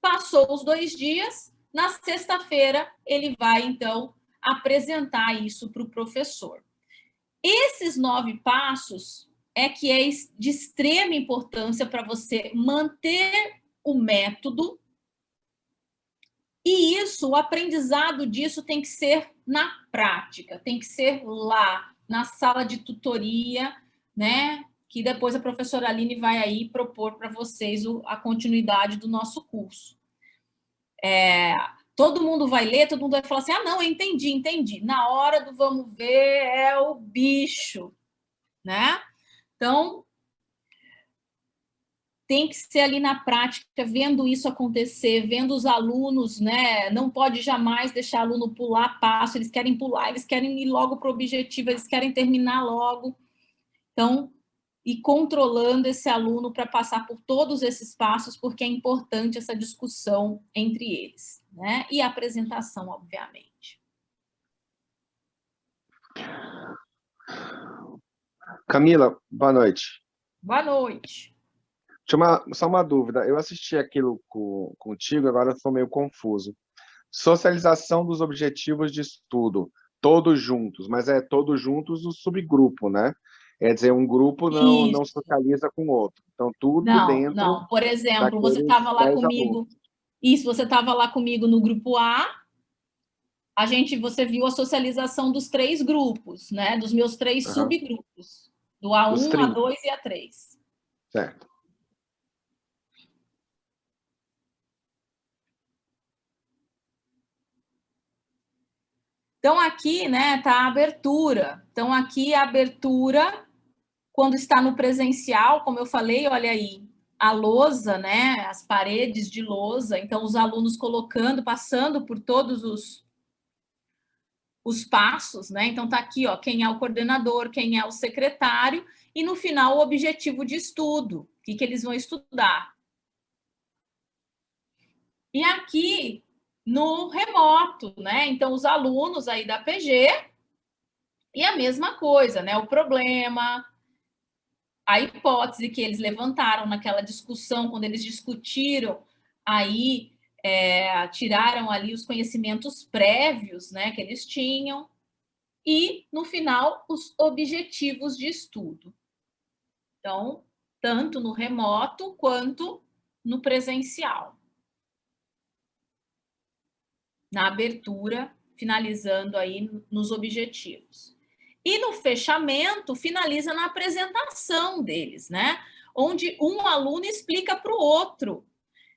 passou os 2 dias, na sexta-feira ele vai, então, apresentar isso para o professor. Esses 9 passos é que é de extrema importância para você manter o método, e isso, o aprendizado disso tem que ser na prática, tem que ser lá, na sala de tutoria, né? Que depois a professora Aline vai aí propor para vocês a continuidade do nosso curso. Todo mundo vai ler, todo mundo vai falar assim, não, eu entendi. Na hora do vamos ver, é o bicho, né? Então, tem que ser ali na prática, vendo isso acontecer, vendo os alunos, né? Não pode jamais deixar aluno pular passo, eles querem pular, eles querem ir logo para o objetivo, eles querem terminar logo. Então, e controlando esse aluno para passar por todos esses passos, porque é importante essa discussão entre eles, né? E a apresentação, obviamente. Camila, boa noite. Boa noite. Só uma dúvida. Eu assisti aquilo contigo, agora eu estou meio confuso. Socialização dos objetivos de estudo, todos juntos, mas é todos juntos o subgrupo, né? Quer dizer, um grupo não socializa com o outro. Então, tudo dentro... Não. Por exemplo, você estava lá comigo... Alunos. Isso, você estava lá comigo no grupo A, você viu a socialização dos 3 grupos, né? Dos meus 3 subgrupos. Do A1, A2 e A3. Certo. Então, aqui, né, tá a abertura. Então, aqui a abertura, quando está no presencial, como eu falei, olha aí, a lousa, né, as paredes de lousa, então os alunos passando por todos os passos, né? Então, tá aqui, ó, quem é o coordenador, quem é o secretário, e no final o objetivo de estudo, o que eles vão estudar. E aqui no remoto, né? Então, os alunos aí da PG, e a mesma coisa, né? O problema, a hipótese que eles levantaram naquela discussão, quando eles discutiram aí tiraram ali os conhecimentos prévios, né, que eles tinham, e, no final, os objetivos de estudo. Então, tanto no remoto quanto no presencial. Na abertura, finalizando aí nos objetivos. E no fechamento, finaliza na apresentação deles, né? Onde um aluno explica para o outro.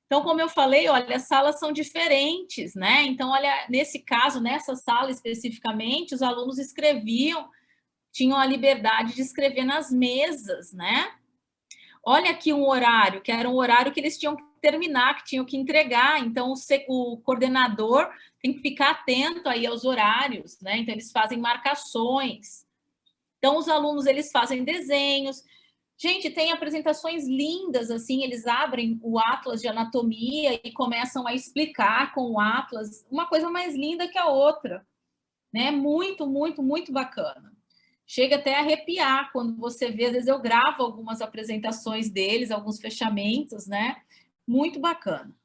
Então, como eu falei, olha, as salas são diferentes, né? Então, olha, nesse caso, nessa sala especificamente, os alunos escreviam, tinham a liberdade de escrever nas mesas, né? Olha aqui um horário, que era um horário que eles tinham que terminar, que tinham que entregar. Então, o coordenador tem que ficar atento aí aos horários, né? Então, eles fazem marcações. Então, os alunos, eles fazem desenhos. Gente, tem apresentações lindas, assim, eles abrem o atlas de anatomia e começam a explicar com o atlas, uma coisa mais linda que a outra, né? Muito, muito, muito bacana. Chega até a arrepiar quando você vê, às vezes eu gravo algumas apresentações deles, alguns fechamentos, né? Muito bacana.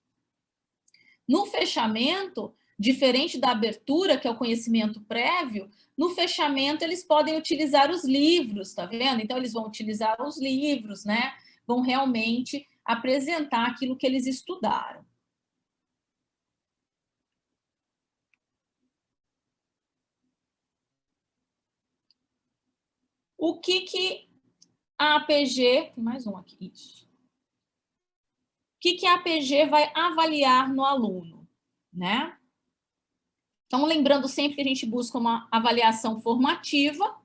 No fechamento, diferente da abertura, que é o conhecimento prévio, no fechamento eles podem utilizar os livros, tá vendo? Então, eles vão utilizar os livros, né? Vão realmente apresentar aquilo que eles estudaram. O que a APG... Tem mais um aqui, isso. O que a APG vai avaliar no aluno, né? Então, lembrando sempre que a gente busca uma avaliação formativa.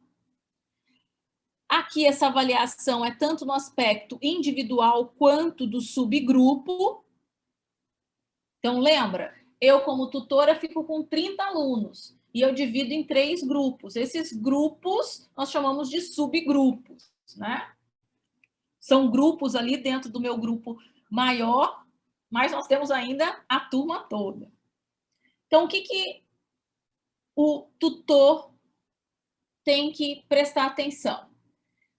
Aqui, essa avaliação é tanto no aspecto individual quanto do subgrupo. Então, lembra, eu, como tutora, fico com 30 alunos e eu divido em 3 grupos. Esses grupos nós chamamos de subgrupos, né? São grupos ali dentro do meu grupo maior, mas nós temos ainda a turma toda. Então, o que o tutor tem que prestar atenção?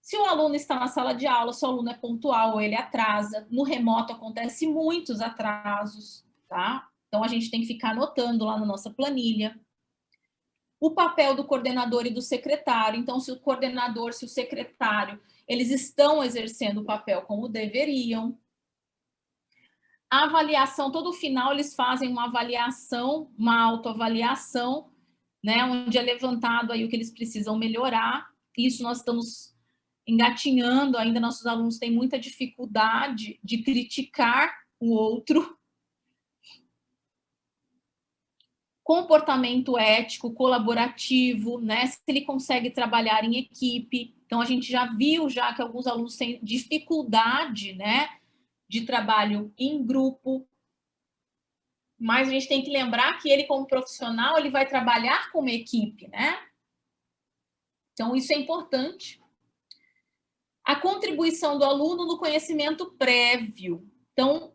Se o aluno está na sala de aula, se o aluno é pontual ou ele atrasa, no remoto acontece muitos atrasos, tá? Então, a gente tem que ficar anotando lá na nossa planilha. O papel do coordenador e do secretário. Então, se o coordenador, se o secretário, eles estão exercendo o papel como deveriam. A avaliação, todo final, eles fazem uma avaliação, uma autoavaliação, né? Onde é levantado aí o que eles precisam melhorar. Isso nós estamos engatinhando ainda, nossos alunos têm muita dificuldade de criticar o outro. Comportamento ético, colaborativo, né? Se ele consegue trabalhar em equipe. Então, a gente já viu já que alguns alunos têm dificuldade, né, de trabalho em grupo. Mas a gente tem que lembrar que ele, como profissional, ele vai trabalhar como equipe, né? Então, isso é importante. A contribuição do aluno no conhecimento prévio. Então,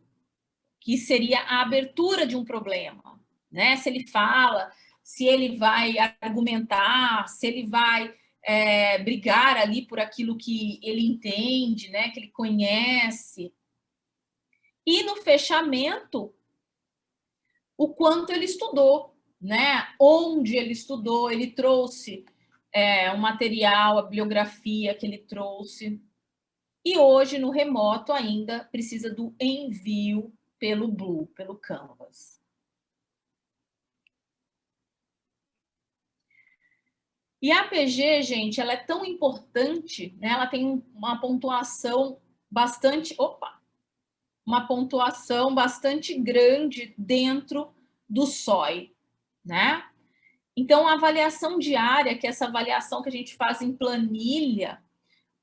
que seria a abertura de um problema, né? Se ele fala, se ele vai argumentar, se ele vai brigar ali por aquilo que ele entende, né? Que ele conhece. E no fechamento, o quanto ele estudou, né? Onde ele estudou, ele trouxe o material, a bibliografia que ele trouxe. E hoje, no remoto, ainda precisa do envio pelo Blue, pelo Canvas. E a APG, gente, ela é tão importante, né? Ela tem uma pontuação bastante... uma pontuação bastante grande dentro do SOI, né? Então, a avaliação diária, que é essa avaliação que a gente faz em planilha,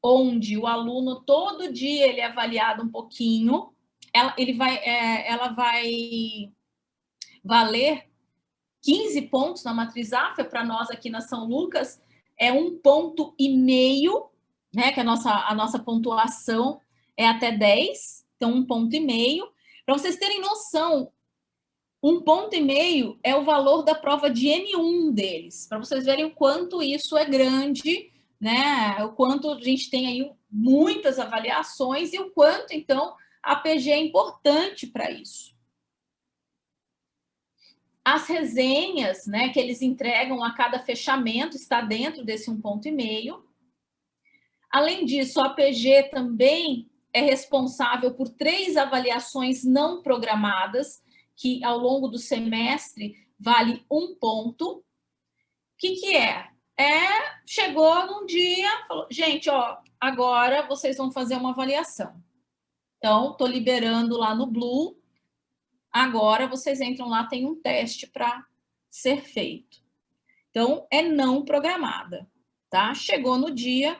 onde o aluno, todo dia, ele é avaliado um pouquinho, ela vai valer 15 pontos na matriz AFIA, para nós aqui na São Lucas, é 1,5 ponto, né? Que a nossa pontuação é até 10, então 1,5 ponto. Para vocês terem noção, 1,5 ponto é o valor da prova de N1 deles, para vocês verem o quanto isso é grande, né? O quanto a gente tem aí muitas avaliações e o quanto, então, a APG é importante para isso. As resenhas, né, que eles entregam a cada fechamento está dentro desse 1,5 ponto. Além disso, a APG também é responsável por 3 avaliações não programadas, que ao longo do semestre vale 1 ponto. O que é? Chegou num dia, falou, gente, ó, agora vocês vão fazer uma avaliação. Então, estou liberando lá no Blue, agora vocês entram lá, tem um teste para ser feito. Então, é não programada, tá? Chegou no dia,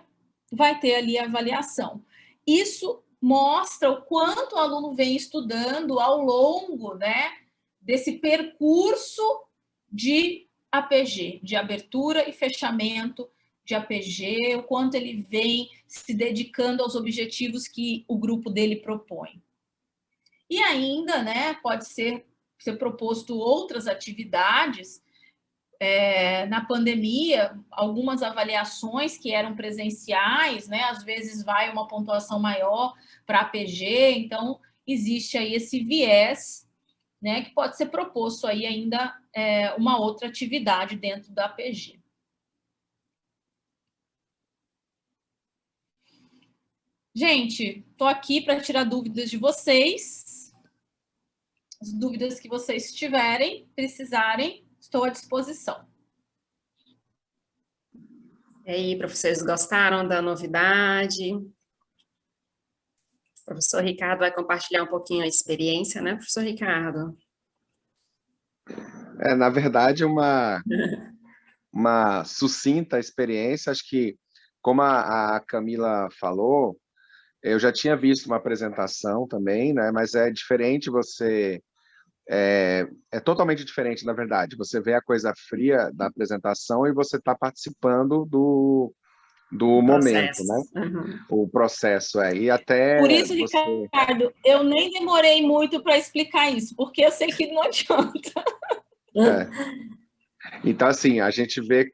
vai ter ali a avaliação. Isso mostra o quanto o aluno vem estudando ao longo, né, desse percurso de APG, de abertura e fechamento de APG, o quanto ele vem se dedicando aos objetivos que o grupo dele propõe. E ainda, né, pode ser proposto outras atividades. Na pandemia, algumas avaliações que eram presenciais, né, às vezes vai uma pontuação maior para APG, então existe aí esse viés, né, que pode ser proposto aí ainda uma outra atividade dentro da APG. Gente, estou aqui para tirar dúvidas de vocês. As dúvidas que vocês tiverem, precisarem, estou à disposição. E aí, professores, gostaram da novidade? O professor Ricardo vai compartilhar um pouquinho a experiência, né, professor Ricardo? Na verdade, uma sucinta experiência. Acho que, como a Camila falou, eu já tinha visto uma apresentação também, né? Mas é diferente você... É totalmente diferente, na verdade. Você vê a coisa fria da apresentação e você está participando do momento, né? Uhum. O processo. E até por isso, Ricardo, eu nem demorei muito para explicar isso, porque eu sei que não adianta. Então, assim, a gente vê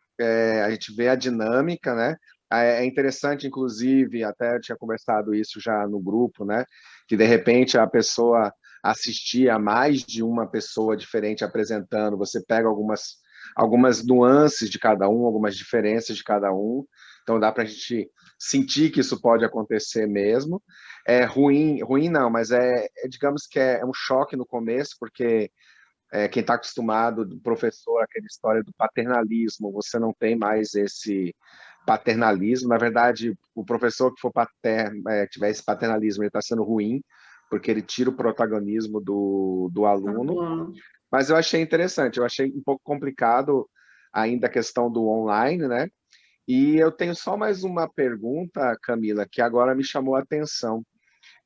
a dinâmica, né? É interessante, inclusive, até eu tinha conversado isso já no grupo, né? Que, de repente, a pessoa assistia a mais de uma pessoa diferente apresentando, você pega algumas nuances de cada um, algumas diferenças de cada um, então dá para a gente sentir que isso pode acontecer mesmo. É ruim não, mas digamos que é um choque no começo, porque quem está acostumado do professor, aquela história do paternalismo, você não tem mais esse paternalismo. Na verdade, o professor que for tiver esse paternalismo, ele está sendo ruim, porque ele tira o protagonismo do aluno. Mas eu achei interessante, eu achei um pouco complicado ainda a questão do online, né? E eu tenho só mais uma pergunta, Camila, que agora me chamou a atenção,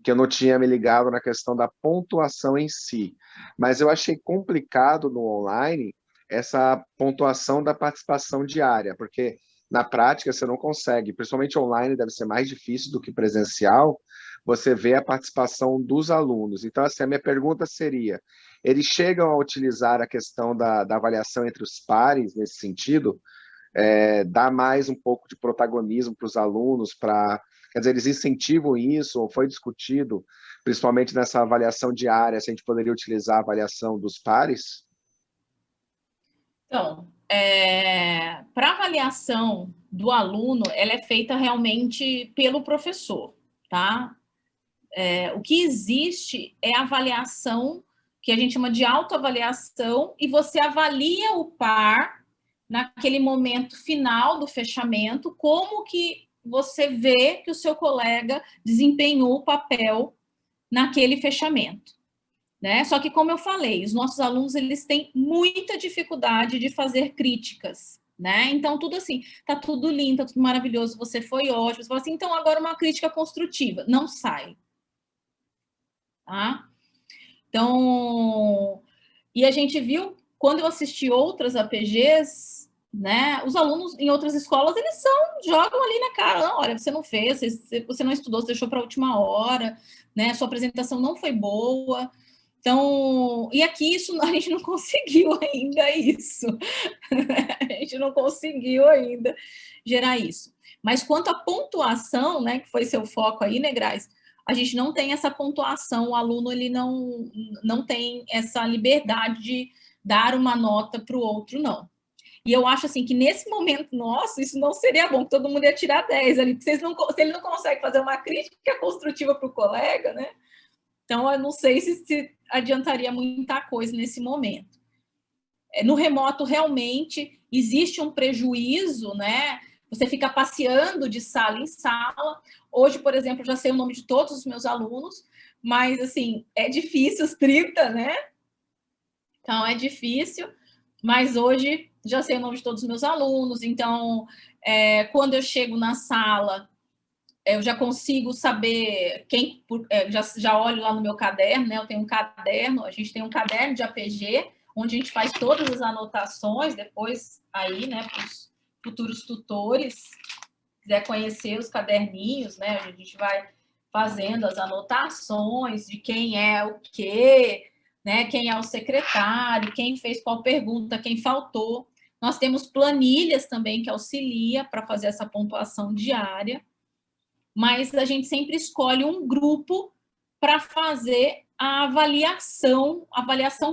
que eu não tinha me ligado na questão da pontuação em si, mas eu achei complicado no online essa pontuação da participação diária, porque na prática você não consegue, principalmente online deve ser mais difícil do que presencial, você vê a participação dos alunos. Então, assim, a minha pergunta seria, eles chegam a utilizar a questão da avaliação entre os pares nesse sentido? Dar mais um pouco de protagonismo para os alunos, quer dizer, eles incentivam isso, ou foi discutido, principalmente nessa avaliação diária, se a gente poderia utilizar a avaliação dos pares? Então, para avaliação do aluno, ela é feita realmente pelo professor, tá? O que existe é a avaliação, que a gente chama de autoavaliação, e você avalia o par naquele momento final do fechamento, como que você vê que o seu colega desempenhou o papel naquele fechamento, né? Só que, como eu falei, os nossos alunos, eles têm muita dificuldade de fazer críticas, né? Então, tudo assim, tá tudo lindo, tá tudo maravilhoso, você foi ótimo, você fala assim, então agora uma crítica construtiva, não sai, tá? Então, e a gente viu, quando eu assisti outras APGs, né, os alunos em outras escolas, eles jogam ali na cara, não, olha, você não fez, você não estudou, você deixou para a última hora, né, sua apresentação não foi boa. Então, e aqui a gente não conseguiu ainda isso, a gente não conseguiu ainda gerar isso. Mas quanto à pontuação, né, que foi seu foco aí, né, Grais, a gente não tem essa pontuação, o aluno ele não tem essa liberdade dar uma nota para o outro, não. E eu acho assim que nesse momento nosso, isso não seria bom, que todo mundo ia tirar 10 ali, porque se ele não consegue fazer uma crítica construtiva para o colega, né? Então, eu não sei se adiantaria muita coisa nesse momento. No remoto, realmente, existe um prejuízo, né? Você fica passeando de sala em sala. Hoje, por exemplo, eu já sei o nome de todos os meus alunos, mas, assim, é difícil os 30, né? Então, é difícil, mas hoje já sei o nome de todos os meus alunos. Então, quando eu chego na sala, eu já consigo saber quem... já olho lá no meu caderno, né? Eu tenho um caderno, a gente tem um caderno de APG, onde a gente faz todas as anotações, depois aí, né, para os futuros tutores, quiser conhecer os caderninhos, né, a gente vai fazendo as anotações de quem é o quê, né, quem é o secretário, quem fez qual pergunta, quem faltou. Nós temos planilhas também que auxilia para fazer essa pontuação diária, mas a gente sempre escolhe um grupo para fazer a avaliação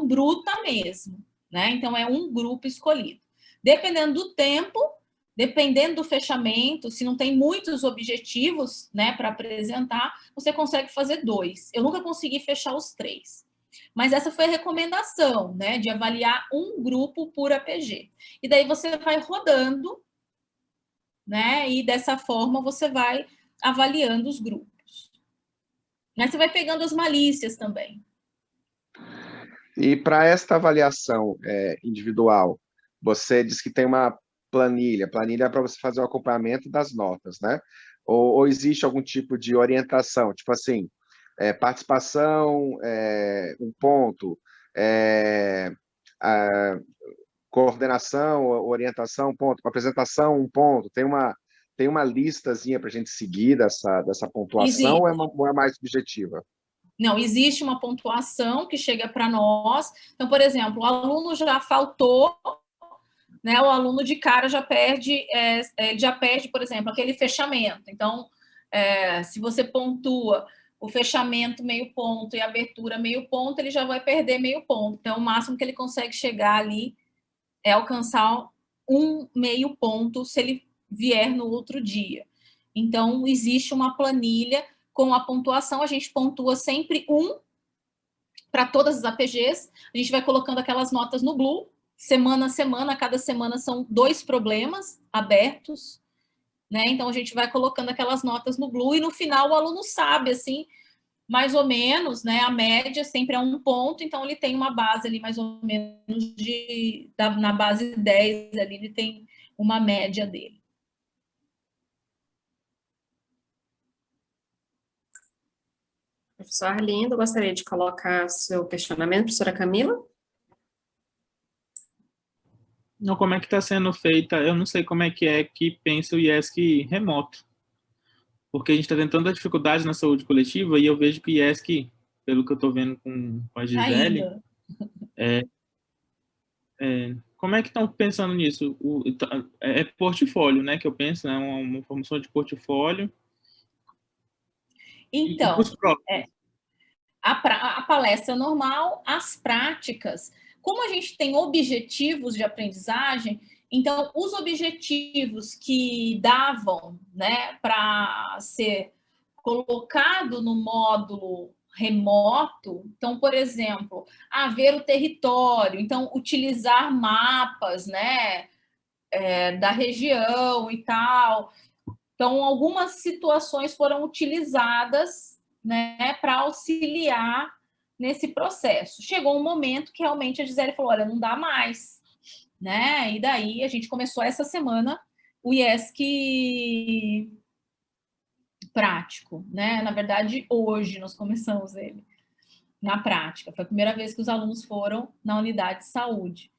bruta mesmo, né? Então, é um grupo escolhido. Dependendo do tempo, dependendo do fechamento, se não tem muitos objetivos, né, para apresentar, você consegue fazer 2. Eu nunca consegui fechar os 3. Mas essa foi a recomendação, né, de avaliar um grupo por APG. E daí você vai rodando, né, e dessa forma você vai avaliando os grupos. Mas você vai pegando as malícias também. E para esta avaliação individual, você diz que tem uma planilha para você fazer o acompanhamento das notas, né? Ou existe algum tipo de orientação, tipo assim, participação, 1 ponto, coordenação, orientação, 1 ponto, apresentação, 1 ponto, tem uma listazinha para a gente seguir dessa pontuação ou é mais subjetiva? Não, existe uma pontuação que chega para nós. Então, por exemplo, o aluno já faltou, né? O aluno de cara já perde, por exemplo, aquele fechamento. Então, se você pontua o fechamento meio ponto e a abertura meio ponto, ele já vai perder meio ponto. Então, o máximo que ele consegue chegar ali é alcançar um meio ponto se ele vier no outro dia. Então, existe uma planilha com a pontuação, a gente pontua sempre 1 para todas as APGs, a gente vai colocando aquelas notas no Blue, semana a semana, cada semana são 2 problemas abertos, né? Então, a gente vai colocando aquelas notas no Blue e no final o aluno sabe, assim, mais ou menos, né? A média sempre é 1 ponto, então ele tem uma base ali mais ou menos na base 10 ali, ele tem uma média dele. Professor Arlindo, gostaria de colocar seu questionamento, professora Camila? Não, como é que está sendo feita? Eu não sei como é que pensa o IESC remoto. Porque a gente está tendo tanta dificuldade na saúde coletiva e eu vejo que o IESC, pelo que eu estou vendo com a Gisele, como é que estão pensando nisso? É portfólio, né, que eu penso, né, uma formação de portfólio. Então, a palestra normal, as práticas, como a gente tem objetivos de aprendizagem, então, os objetivos que davam, né, para ser colocado no módulo remoto, então, por exemplo, ver o território, então, utilizar mapas, né, da região e tal. Então, algumas situações foram utilizadas, né, para auxiliar nesse processo. Chegou um momento que realmente a Gisele falou, olha, não dá mais, né? E daí a gente começou essa semana o IESC prático, né? Na verdade, hoje nós começamos ele na prática. Foi a primeira vez que os alunos foram na unidade de saúde.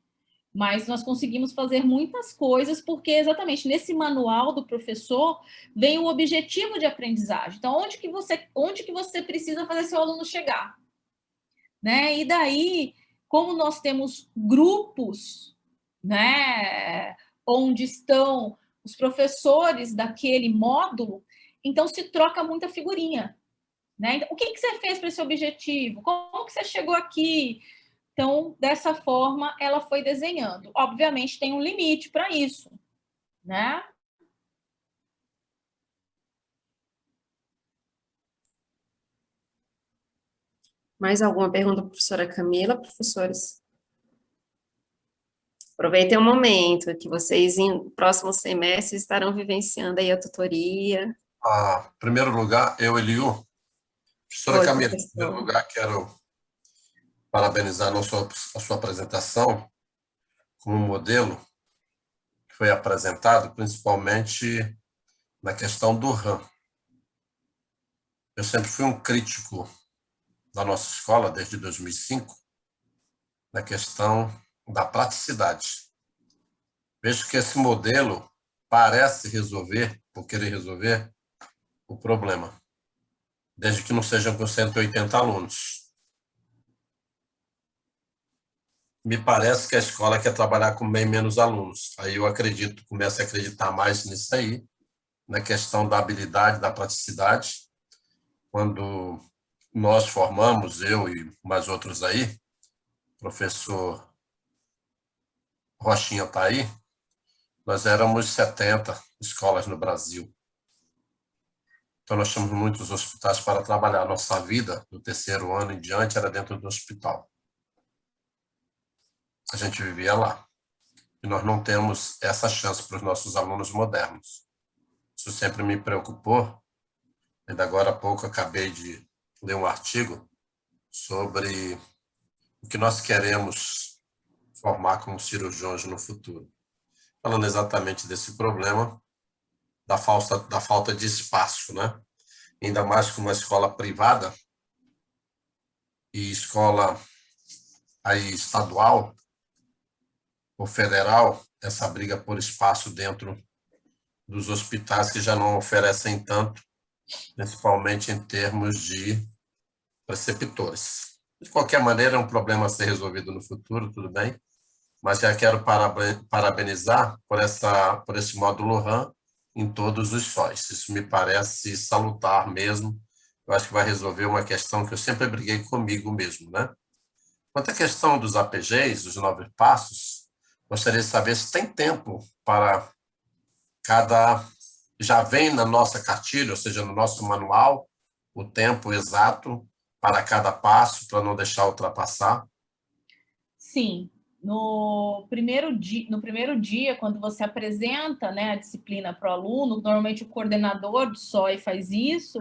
Mas nós conseguimos fazer muitas coisas, porque exatamente nesse manual do professor vem o objetivo de aprendizagem. Então, onde que você precisa fazer seu aluno chegar? Né? E daí, como nós temos grupos, né, onde estão os professores daquele módulo, então se troca muita figurinha. Né? Então, o que você fez para esse objetivo? Como que você chegou aqui? Então, dessa forma, ela foi desenhando. Obviamente, tem um limite para isso, né? Mais alguma pergunta, professora Camila? Professores? Aproveitem o momento que vocês, em próximos semestres, estarão vivenciando aí a tutoria. Em primeiro lugar, eu, Eliu, professora Oi, Camila, em primeiro professor. lugar, quero parabenizar não só a sua apresentação, como o modelo que foi apresentado, principalmente na questão do RAM. Eu sempre fui um crítico da nossa escola, desde 2005, na questão da praticidade. Vejo que esse modelo parece resolver, ou querer resolver, o problema, desde que não sejam com 180 alunos. Me parece que a escola quer trabalhar com bem menos alunos. Aí eu acredito, começo a acreditar mais nisso aí, na questão da habilidade, da praticidade. Quando nós formamos, eu e mais outros aí, professor Rochinha está aí, nós éramos 70 escolas no Brasil. Então, nós tínhamos muitos hospitais para trabalhar. Nossa vida, do terceiro ano em diante, era dentro do hospital. A gente vivia lá. E nós não temos essa chance para os nossos alunos modernos. Isso sempre me preocupou. Ainda agora há pouco acabei de ler um artigo sobre o que nós queremos formar como cirurgiões no futuro. Falando exatamente desse problema da falta de espaço, né? Ainda mais com uma escola privada e escola aí estadual ou federal, essa briga por espaço dentro dos hospitais que já não oferecem tanto, principalmente em termos de preceptores. De qualquer maneira, é um problema a ser resolvido no futuro, tudo bem, mas já quero parabenizar por esse módulo RAM em todos os sóis. Isso me parece salutar mesmo. Eu acho que vai resolver uma questão que eu sempre briguei comigo mesmo, né? Quanto à questão dos APGs, os 9 passos, gostaria de saber se tem tempo para cada... Já vem na nossa cartilha, ou seja, no nosso manual, o tempo exato para cada passo, para não deixar ultrapassar? Sim. No primeiro dia, quando você apresenta, né, a disciplina para o aluno, normalmente o coordenador do SOI faz isso,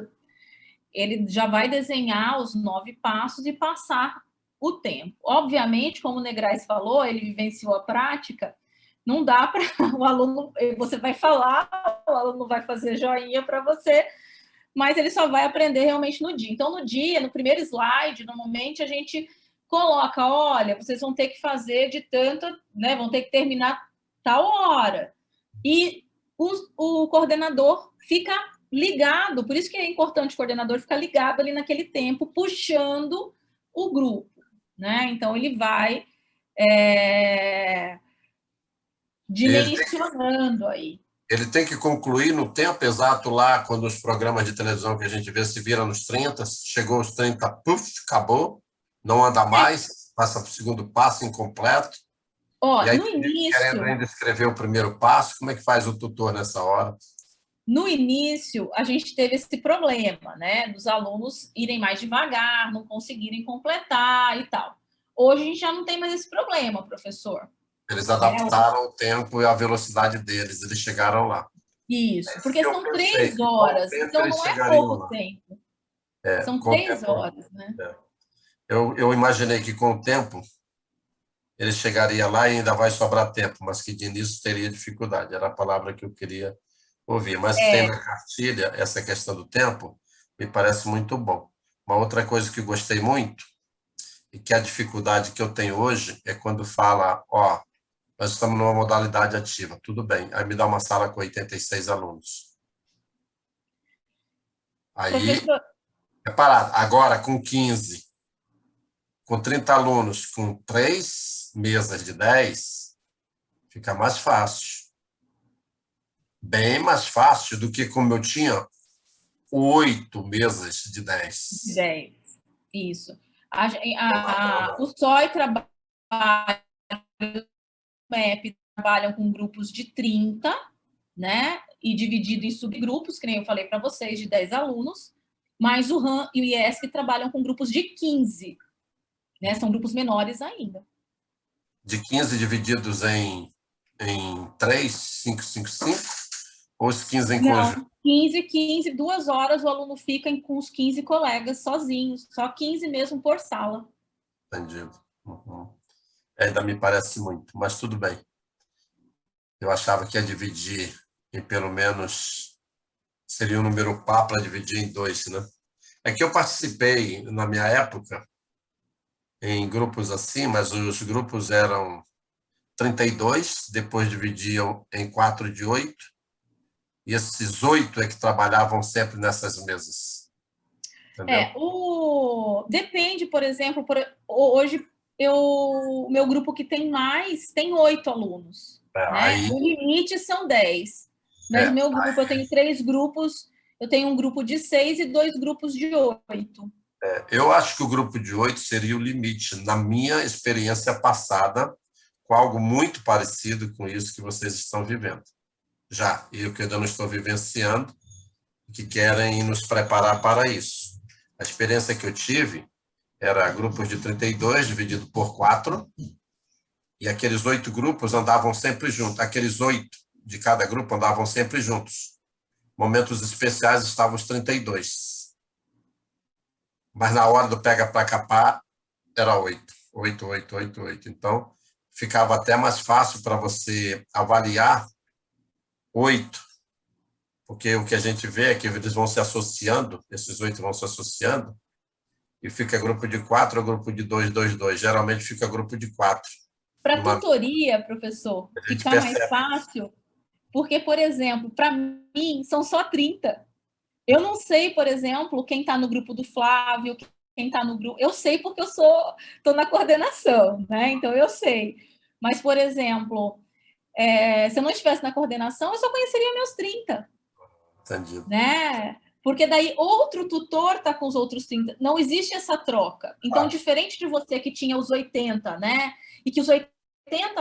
ele já vai desenhar os 9 passos e passar o tempo. Obviamente, como o Negrais falou, ele vivenciou a prática, não dá para o aluno, você vai falar, o aluno vai fazer joinha para você, mas ele só vai aprender realmente no dia. Então, no dia, no primeiro slide, normalmente a gente coloca, olha, vocês vão ter que fazer de tanto, né, vão ter que terminar tal hora. E o coordenador fica ligado, por isso que é importante o coordenador ficar ligado ali naquele tempo, puxando o grupo, né? Então, ele vai dimensionando aí. Ele tem que concluir no tempo exato lá, quando os programas de televisão que a gente vê se viram nos 30, chegou aos 30, puf, acabou, não anda mais, passa para o segundo passo incompleto. Ó, e aí, no início, querendo ainda escrever o primeiro passo, como é que faz o tutor nessa hora? No início, a gente teve esse problema, né, dos alunos irem mais devagar, não conseguirem completar e tal. Hoje a gente já não tem mais esse problema, professor. Eles adaptaram o tempo e a velocidade deles, eles chegaram lá. Isso, porque são 3 Qual horas, tempo então eles não é chegariam pouco lá? tempo. É, São com o 3 tempo, horas, né? eu imaginei que com o tempo ele chegaria lá e ainda vai sobrar tempo, mas que de início teria dificuldade. Era a palavra que eu queria ouvir. Mas tem na cartilha essa questão do tempo, me parece muito bom. Uma outra coisa que eu gostei muito, e que a dificuldade que eu tenho hoje, é quando fala, ó, nós estamos numa modalidade ativa, tudo bem, aí me dá uma sala com 86 alunos. Aí, Professor, é parado. Agora, com 15, com 30 alunos, com 3 mesas de 10, fica mais fácil. Bem mais fácil do que como eu tinha 8 mesas de 10. 10, isso. O SOI trabalha, o MEP trabalham com grupos de 30, né? E dividido em subgrupos, que nem eu falei para vocês, de 10 alunos, mas o RAM e o IESC trabalham com grupos de 15, né? São grupos menores ainda. De 15 divididos em 3, 5, 5, 5? Ou os 15 em conjunto? Não, 15, 2 horas o aluno fica com os 15 colegas sozinhos, só 15 mesmo por sala. Entendido. Uhum. Ainda me parece muito, mas tudo bem. Eu achava que ia dividir em pelo menos... Seria um número par para dividir em 2, né? É que eu participei, na minha época, em grupos assim, mas os grupos eram 32, depois dividiam em 4 de 8, e esses 8 é que trabalhavam sempre nessas mesas. Entendeu? Depende, por exemplo, hoje o meu grupo que tem mais tem 8 alunos. Né? Aí, o limite são 10. Mas meu grupo, eu tenho 3 grupos, eu tenho um grupo de 6 e 2 grupos de 8. Eu acho que o grupo de 8 seria o limite, na minha experiência passada, com algo muito parecido com isso que vocês estão vivendo. Já, e eu que ainda não estou vivenciando, que querem nos preparar para isso. A experiência que eu tive era grupos de 32 dividido por 4, e aqueles 8 grupos andavam sempre juntos. Aqueles 8 de cada grupo andavam sempre juntos. Momentos especiais estavam os 32. Mas na hora do pega para capar, era 8. 8, 8, 8, 8. Então, ficava até mais fácil para você avaliar 8, porque o que a gente vê é que eles vão se associando, esses 8 vão se associando, e fica grupo de 4 ou grupo de 2, 2, 2. Geralmente fica grupo de 4. Para tutoria, professor, ficar mais fácil, porque, por exemplo, para mim, são só 30. Eu não sei, por exemplo, quem está no grupo do Flávio, quem está no grupo... Eu sei porque eu estou na coordenação, né? Então, eu sei. Mas, por exemplo, se eu não estivesse na coordenação, eu só conheceria meus 30. Entendido. Né? Porque daí outro tutor está com os outros 30. Não existe essa troca. Então, diferente de você que tinha os 80, né? E que os 80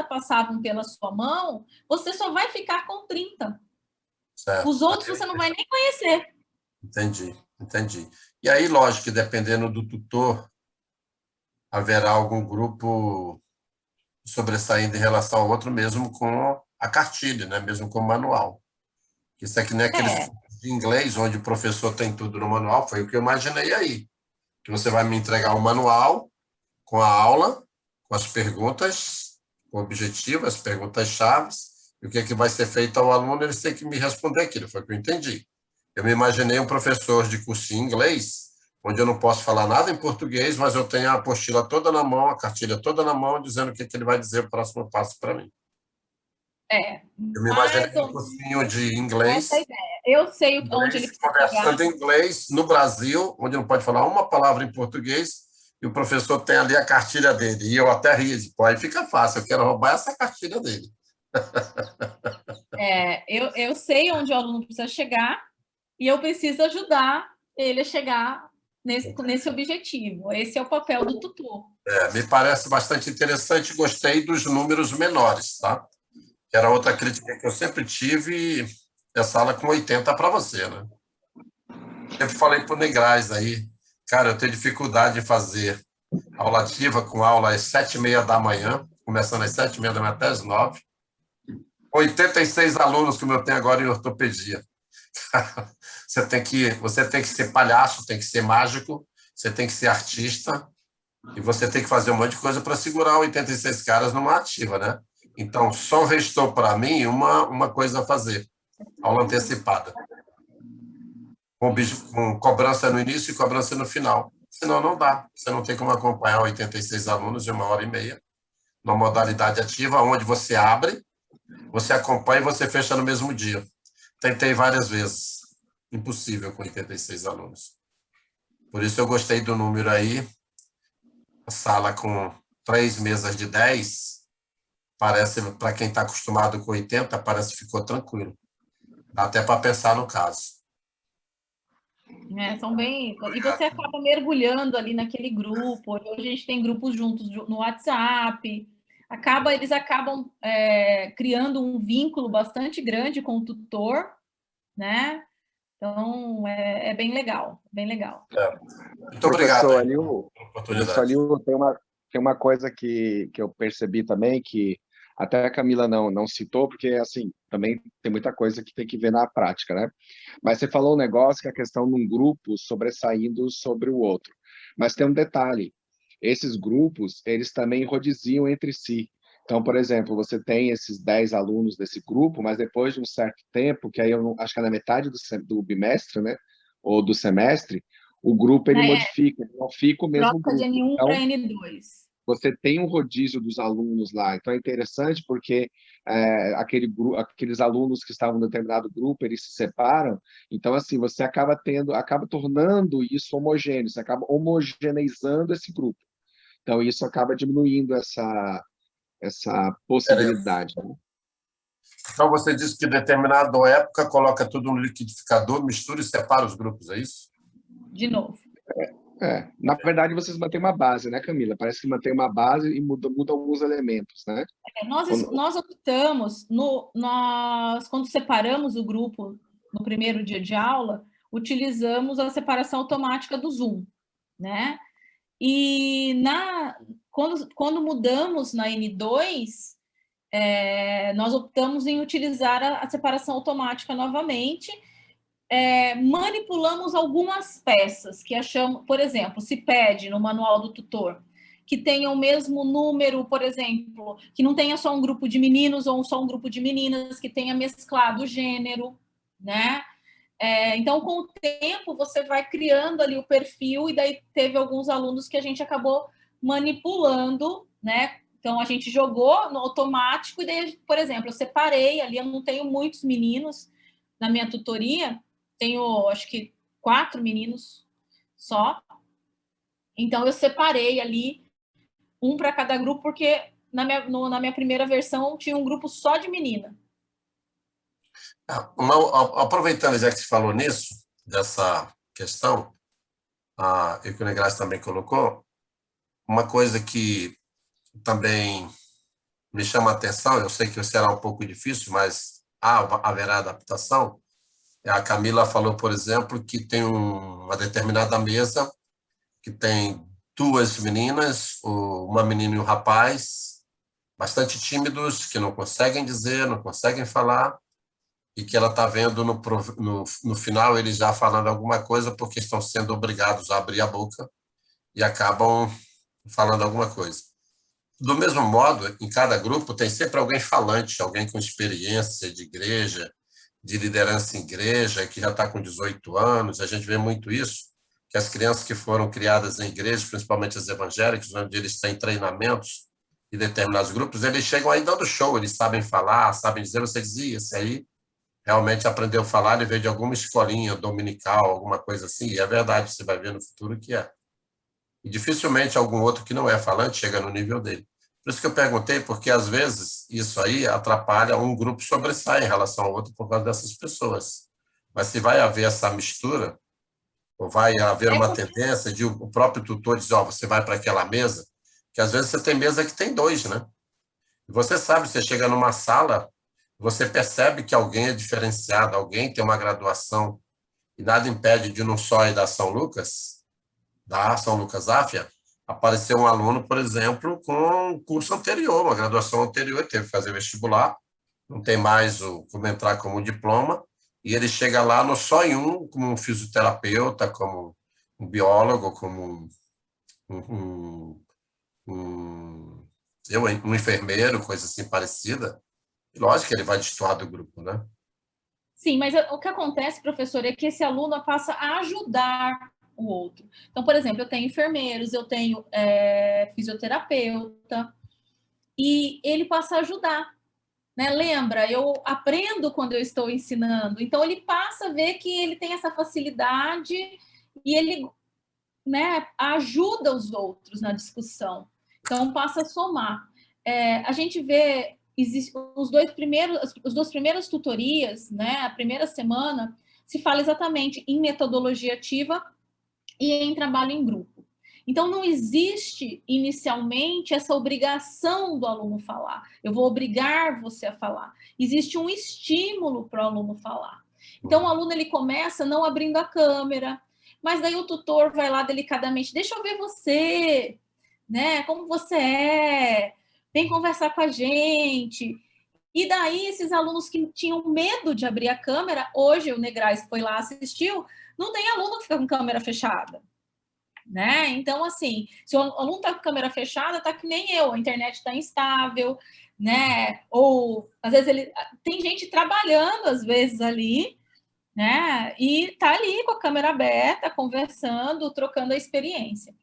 passavam pela sua mão, você só vai ficar com 30. Certo. Os outros você não vai nem conhecer. Entendi. E aí, lógico que dependendo do tutor, haverá algum grupo sobressaindo em relação ao outro, mesmo com a cartilha, né? Mesmo com o manual. Isso aqui não é aquele de inglês, onde o professor tem tudo no manual, foi o que eu imaginei aí. Que você vai me entregar o manual com a aula, com as perguntas, com o objetivo, as perguntas-chave, e o que é que vai ser feito ao aluno, eles têm que me responder aquilo, foi o que eu entendi. Eu me imaginei um professor de cursinho em inglês, onde eu não posso falar nada em português, mas eu tenho a apostila toda na mão, a cartilha toda na mão, dizendo o que ele vai dizer o próximo passo para mim. Eu me imaginei um cursinho de inglês. Essa é a ideia. Eu sei onde ele precisa conversando em inglês no Brasil, onde não pode falar uma palavra em português, e o professor tem ali a cartilha dele. E eu até ri, pô, aí fica fácil, eu quero roubar essa cartilha dele. Eu sei onde o aluno precisa chegar e eu preciso ajudar ele a chegar nesse objetivo. Esse é o papel do tutor. Me parece bastante interessante, gostei dos números menores, tá? Que era outra crítica que eu sempre tive, essa aula com 80 para você, né? Sempre falei para o Negrais aí, cara, eu tenho dificuldade de fazer aula ativa com aula às 7h30 da manhã, começando às 7h30 da manhã até às 9h. 86 alunos, como eu tenho agora em ortopedia. Você tem que ser palhaço, tem que ser mágico, você tem que ser artista, e você tem que fazer um monte de coisa para segurar 86 caras numa ativa, né? Então, só restou para mim uma coisa a fazer, aula antecipada. Com cobrança no início e cobrança no final. Senão não dá. Você não tem como acompanhar 86 alunos de 1h30, numa modalidade ativa, onde você abre, você acompanha e você fecha no mesmo dia. Tentei várias vezes. Impossível com 86 alunos. Por isso eu gostei do número aí. A sala com 3 mesas de 10, parece, para quem está acostumado com 80, parece que ficou tranquilo. Dá até para pensar no caso. São bem... E você acaba mergulhando ali naquele grupo. Hoje a gente tem grupos juntos no WhatsApp. Eles acabam criando um vínculo bastante grande com o tutor, né? Então, é bem legal, bem legal. Muito obrigado Professor aí Alil, pela professor oportunidade. Alil, tem uma coisa que eu percebi também, que até a Camila não citou, porque, assim, também tem muita coisa que tem que ver na prática, né? Mas você falou um negócio que é a questão de um grupo sobressaindo sobre o outro. Mas tem um detalhe, esses grupos, eles também rodiziam entre si. Então, por exemplo, você tem esses 10 alunos desse grupo, mas depois de um certo tempo, que aí eu acho que é na metade do bimestre, né? Ou do semestre, o grupo ele modifica, ele não fica o mesmo Troca de grupo. N1 para Então, N2. você tem um rodízio dos alunos lá. Então, é interessante porque aqueles alunos que estavam em determinado grupo, eles se separam. Então, assim, você acaba tornando isso homogêneo, você acaba homogeneizando esse grupo. Então, isso acaba diminuindo essa possibilidade, né? Então, você disse que em determinada época coloca tudo no liquidificador, mistura e separa os grupos, é isso? De novo. Na verdade, vocês mantêm uma base, né, Camila? Parece que mantém uma base e mudam alguns elementos, né? Nós optamos, quando separamos o grupo no primeiro dia de aula, utilizamos a separação automática do Zoom, né? E quando mudamos na N2, nós optamos em utilizar a separação automática novamente. Manipulamos algumas peças que achamos, por exemplo, se pede no manual do tutor que tenha o mesmo número, por exemplo, que não tenha só um grupo de meninos ou só um grupo de meninas, que tenha mesclado o gênero, né? Então, com o tempo, você vai criando ali o perfil, e daí teve alguns alunos que a gente acabou manipulando, né? Então, a gente jogou no automático, e daí, por exemplo, eu separei ali, eu não tenho muitos meninos na minha tutoria, tenho, acho que 4 meninos só. Então, eu separei ali um para cada grupo, porque na minha primeira versão tinha um grupo só de menina. Aproveitando, já que você falou nisso, dessa questão, e que o Negras também colocou, uma coisa que também me chama a atenção, eu sei que será um pouco difícil, mas haverá adaptação. A Camila falou, por exemplo, que tem uma determinada mesa que tem 2 meninas, uma menina e um rapaz, bastante tímidos, que não conseguem dizer, não conseguem falar, e que ela está vendo no final eles já falando alguma coisa porque estão sendo obrigados a abrir a boca e acabam falando alguma coisa. Do mesmo modo, em cada grupo tem sempre alguém falante, alguém com experiência de igreja, de liderança em igreja, que já está com 18 anos. A gente vê muito isso, que as crianças que foram criadas em igrejas, principalmente as evangélicas, onde eles têm treinamentos em determinados grupos, eles chegam aí dando show, eles sabem falar, sabem dizer, você dizia, esse aí realmente aprendeu a falar, ele veio de alguma escolinha dominical, alguma coisa assim, e é verdade, você vai ver no futuro que é. E dificilmente algum outro que não é falante chega no nível dele. Por isso que eu perguntei, porque às vezes isso aí atrapalha, um grupo sobressai em relação ao outro por causa dessas pessoas. Mas se vai haver essa mistura, ou vai haver uma tendência de o próprio tutor dizer, você vai para aquela mesa, que às vezes você tem mesa que tem 2, né? E você sabe, você chega numa sala, você percebe que alguém é diferenciado, alguém tem uma graduação, e nada impede de não só ir da São Lucas Áfia, apareceu um aluno, por exemplo, com um curso anterior, uma graduação anterior, teve que fazer vestibular, não tem mais como entrar como diploma, e ele chega lá no só em como um fisioterapeuta, como um biólogo, como um enfermeiro, coisa assim parecida. E lógico que ele vai destoar do grupo, né? Sim, mas o que acontece, professor, é que esse aluno passa a ajudar o outro. Então, por exemplo, eu tenho enfermeiros, eu tenho fisioterapeuta, e ele passa a ajudar, né? Lembra, eu aprendo quando eu estou ensinando, então ele passa a ver que ele tem essa facilidade e ele, né, ajuda os outros na discussão, então passa a somar. A gente vê os duas primeiras tutorias, né, a primeira semana se fala exatamente em metodologia ativa e em trabalho em grupo. Então, não existe inicialmente essa obrigação do aluno falar. Eu vou obrigar você a falar. Existe um estímulo para o aluno falar. Então, o aluno ele começa não abrindo a câmera, mas daí o tutor vai lá delicadamente, deixa eu ver você, né? Como você é, vem conversar com a gente. E daí, esses alunos que tinham medo de abrir a câmera, hoje o Negrais foi lá, assistiu, não tem aluno que fica com câmera fechada. Né? Então, assim, se o aluno está com câmera fechada, tá que nem eu, a internet está instável, né? Ou, às vezes, tem gente trabalhando, às vezes, ali, né? E tá ali com a câmera aberta, conversando, trocando a experiência.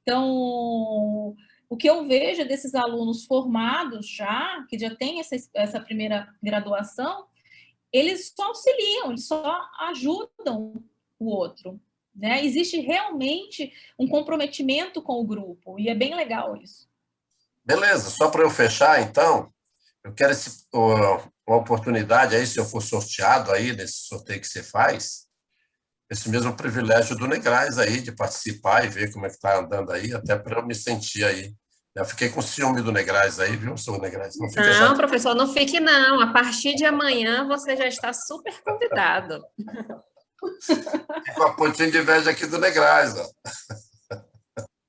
Então, o que eu vejo desses alunos formados já, que já têm essa primeira graduação, eles só auxiliam, eles só ajudam o outro. Né? Existe realmente um comprometimento com o grupo, e é bem legal isso. Beleza, só para eu fechar, então, eu quero uma oportunidade aí, se eu for sorteado aí, nesse sorteio que você faz, esse mesmo privilégio do Negrais aí, de participar e ver como é que está andando aí, até para eu me sentir aí. Eu fiquei com ciúme do Negrais aí, viu, seu Negrais? Não, professor, não fique não. A partir de amanhã você já está super convidado. Com a pontinha de inveja aqui do Negrais, ó.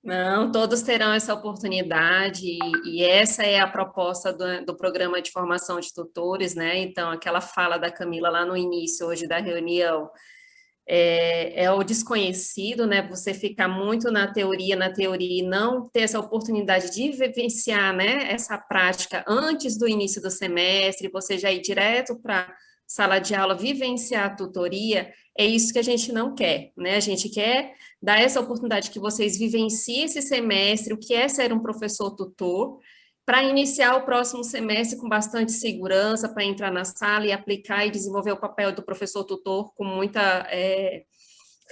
Não, todos terão essa oportunidade e essa é a proposta do programa de formação de tutores, né? Então, aquela fala da Camila lá no início hoje da reunião é o desconhecido, né? Você ficar muito na teoria e não ter essa oportunidade de vivenciar, né? Essa prática antes do início do semestre, você já ir direto para sala de aula, vivenciar a tutoria, é isso que a gente não quer, né? A gente quer dar essa oportunidade que vocês vivenciem esse semestre, o que é ser um professor tutor, para iniciar o próximo semestre com bastante segurança, para entrar na sala e aplicar e desenvolver o papel do professor tutor com muita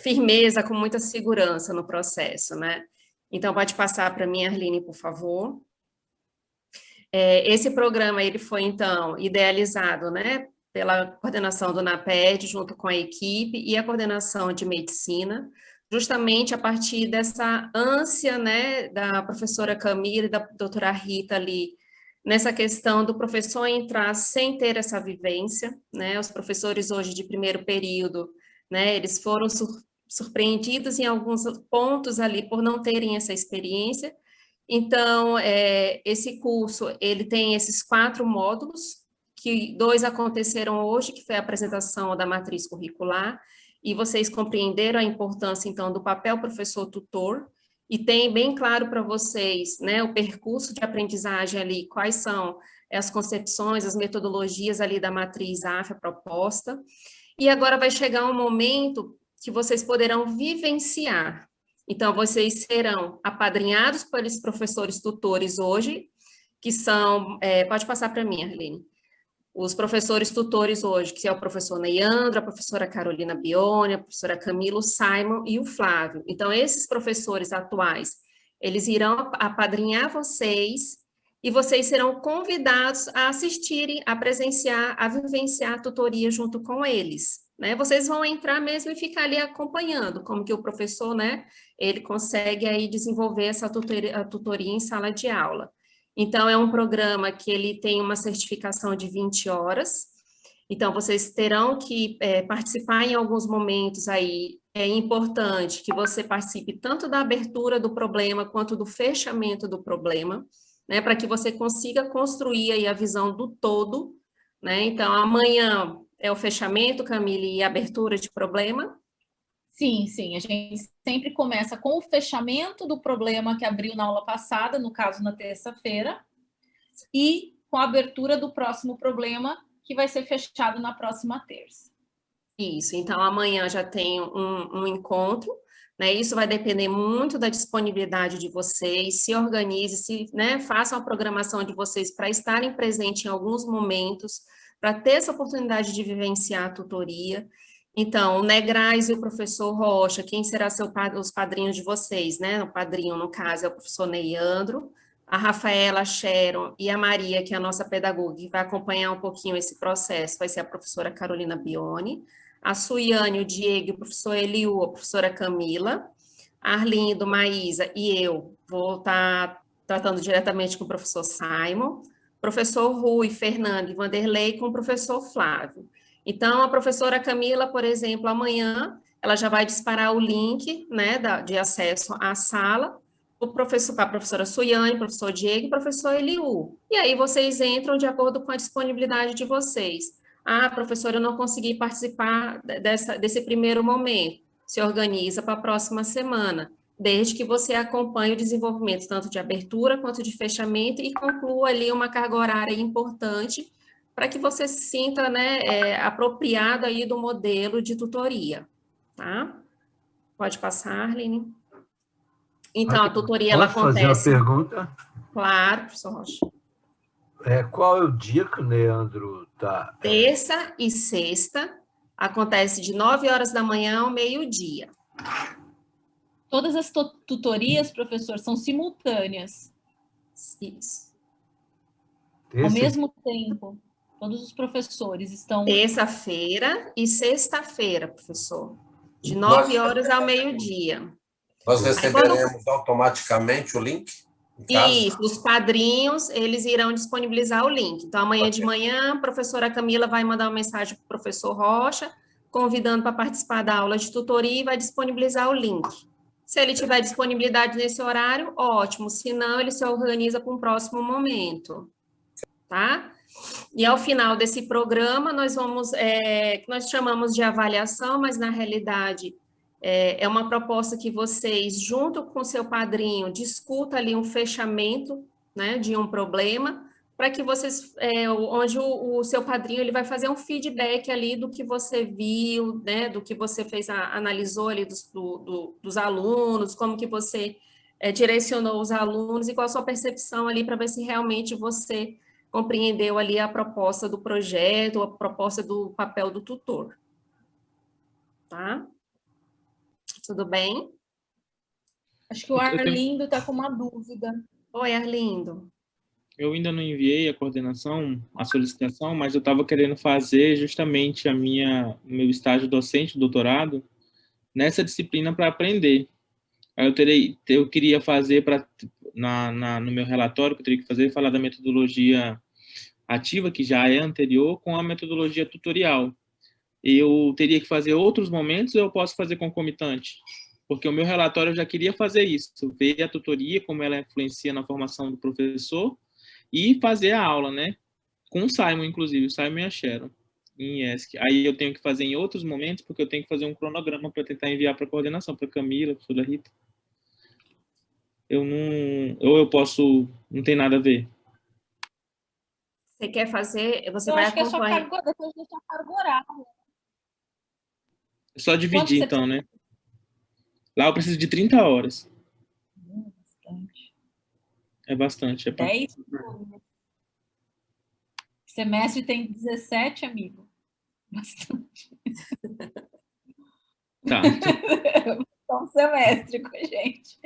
firmeza, com muita segurança no processo, né? Então, pode passar para mim, Arline, por favor. Esse programa, ele foi, então, idealizado, né, pela coordenação do NAPED, junto com a equipe, e a coordenação de medicina, justamente a partir dessa ânsia, né, da professora Camila e da doutora Rita ali, nessa questão do professor entrar sem ter essa vivência, né, os professores hoje de primeiro período, né, eles foram surpreendidos em alguns pontos ali por não terem essa experiência. Então, esse curso, ele tem esses 4 módulos, que 2 aconteceram hoje, que foi a apresentação da matriz curricular, e vocês compreenderam a importância, então, do papel professor-tutor, e tem bem claro para vocês, né, o percurso de aprendizagem ali, quais são as concepções, as metodologias ali da matriz AFA proposta, e agora vai chegar um momento que vocês poderão vivenciar. Então, vocês serão apadrinhados pelos professores tutores hoje, que são, pode passar para mim, Arline, os professores tutores hoje, que é o professor Neyandro, a professora Carolina Bione, a professora Camila, o Simon e o Flávio. Então, esses professores atuais, eles irão apadrinhar vocês e vocês serão convidados a assistirem, a presenciar, a vivenciar a tutoria junto com eles, né? Vocês vão entrar mesmo e ficar ali acompanhando, como que o professor, né, ele consegue aí desenvolver essa tutoria em sala de aula. Então, é um programa que ele tem uma certificação de 20 horas, então vocês terão que participar em alguns momentos aí, é importante que você participe tanto da abertura do problema, quanto do fechamento do problema, né, para que você consiga construir aí a visão do todo, né? Então, amanhã é o fechamento, Camila, e a abertura de problema? Sim, sim. A gente sempre começa com o fechamento do problema que abriu na aula passada, no caso, na terça-feira, e com a abertura do próximo problema, que vai ser fechado na próxima terça. Isso. Então, amanhã já tem um encontro, né? Isso vai depender muito da disponibilidade de vocês, se organize, né, façam a programação de vocês para estarem presentes em alguns momentos, para ter essa oportunidade de vivenciar a tutoria. Então, o Negrais e o professor Rocha, quem será os padrinhos de vocês, né? O padrinho, no caso, é o professor Neyandro, a Rafaela, a Sharon e a Maria, que é a nossa pedagoga, que vai acompanhar um pouquinho esse processo, vai ser a professora Carolina Bione. a Suiane, o Diego, o professor Eliu, a professora Camila, a Arlindo, Maísa e eu vou estar tratando diretamente com o professor Simon, professor Rui, Fernando e Vanderlei com o professor Flávio. Então, a professora Camila, por exemplo, amanhã, ela já vai disparar o link, né, de acesso à sala, para a professora Suiane, professor Diego e professor Eliu. E aí vocês entram de acordo com a disponibilidade de vocês. Ah, professora, eu não consegui participar desse primeiro momento. Se organiza para a próxima semana, desde que você acompanhe o desenvolvimento tanto de abertura quanto de fechamento e conclua ali uma carga horária importante para que você se sinta, né, apropriado aí do modelo de tutoria, tá? Pode passar, Arline. Então, a tutoria, ela acontece... Posso fazer uma pergunta? Claro, professor Rocha. Qual é o dia que o Leandro está... Terça e sexta, acontece de 9 horas da manhã ao meio-dia. Todas as tutorias, professor, são simultâneas. Isso. Ao mesmo tempo, todos os professores estão... Terça-feira e sexta-feira, professor. De 9 horas ao meio-dia. Nós receberemos automaticamente o link? Isso, os padrinhos, eles irão disponibilizar o link. Então, amanhã de manhã, a professora Camila vai mandar uma mensagem para o professor Rocha, convidando para participar da aula de tutoria e vai disponibilizar o link. Se ele tiver disponibilidade nesse horário, ótimo. Se não, ele se organiza para um próximo momento. Tá? E ao final desse programa, nós vamos, que nós chamamos de avaliação, mas na realidade é uma proposta que vocês, junto com o seu padrinho, discutam ali um fechamento, né, de um problema, para que vocês, onde o seu padrinho ele vai fazer um feedback ali do que você viu, né, do que você fez, analisou ali dos alunos, como que você direcionou os alunos e qual a sua percepção ali para ver se realmente você compreendeu ali a proposta do projeto, a proposta do papel do tutor. Tá? Tudo bem? Acho que o Arlindo está com uma dúvida. Oi, Arlindo. Eu ainda não enviei a coordenação, a solicitação, mas eu estava querendo fazer justamente o meu estágio docente, doutorado, nessa disciplina para aprender. Aí eu queria fazer no meu relatório, que eu teria que fazer, falar da metodologia ativa, que já é anterior, com a metodologia tutorial. Eu teria que fazer outros momentos ou eu posso fazer concomitante? Porque o meu relatório eu já queria fazer isso, ver a tutoria, como ela influencia na formação do professor e fazer a aula, né? Com o Simon, inclusive, o Simon e a Sharon, em ESC. Aí eu tenho que fazer em outros momentos, porque eu tenho que fazer um cronograma para tentar enviar para a coordenação, para a Camila, para a Rita. Ou eu posso, não tem nada a ver. Você quer fazer, você eu vai acho acompanhar. Que é só depois da sua carga horária. É só dividir, então, né? Lá eu preciso de 30 horas. Bastante. É bastante. 10. Semestre tem 17, amigo. Bastante. Tá. Só um semestre com a gente.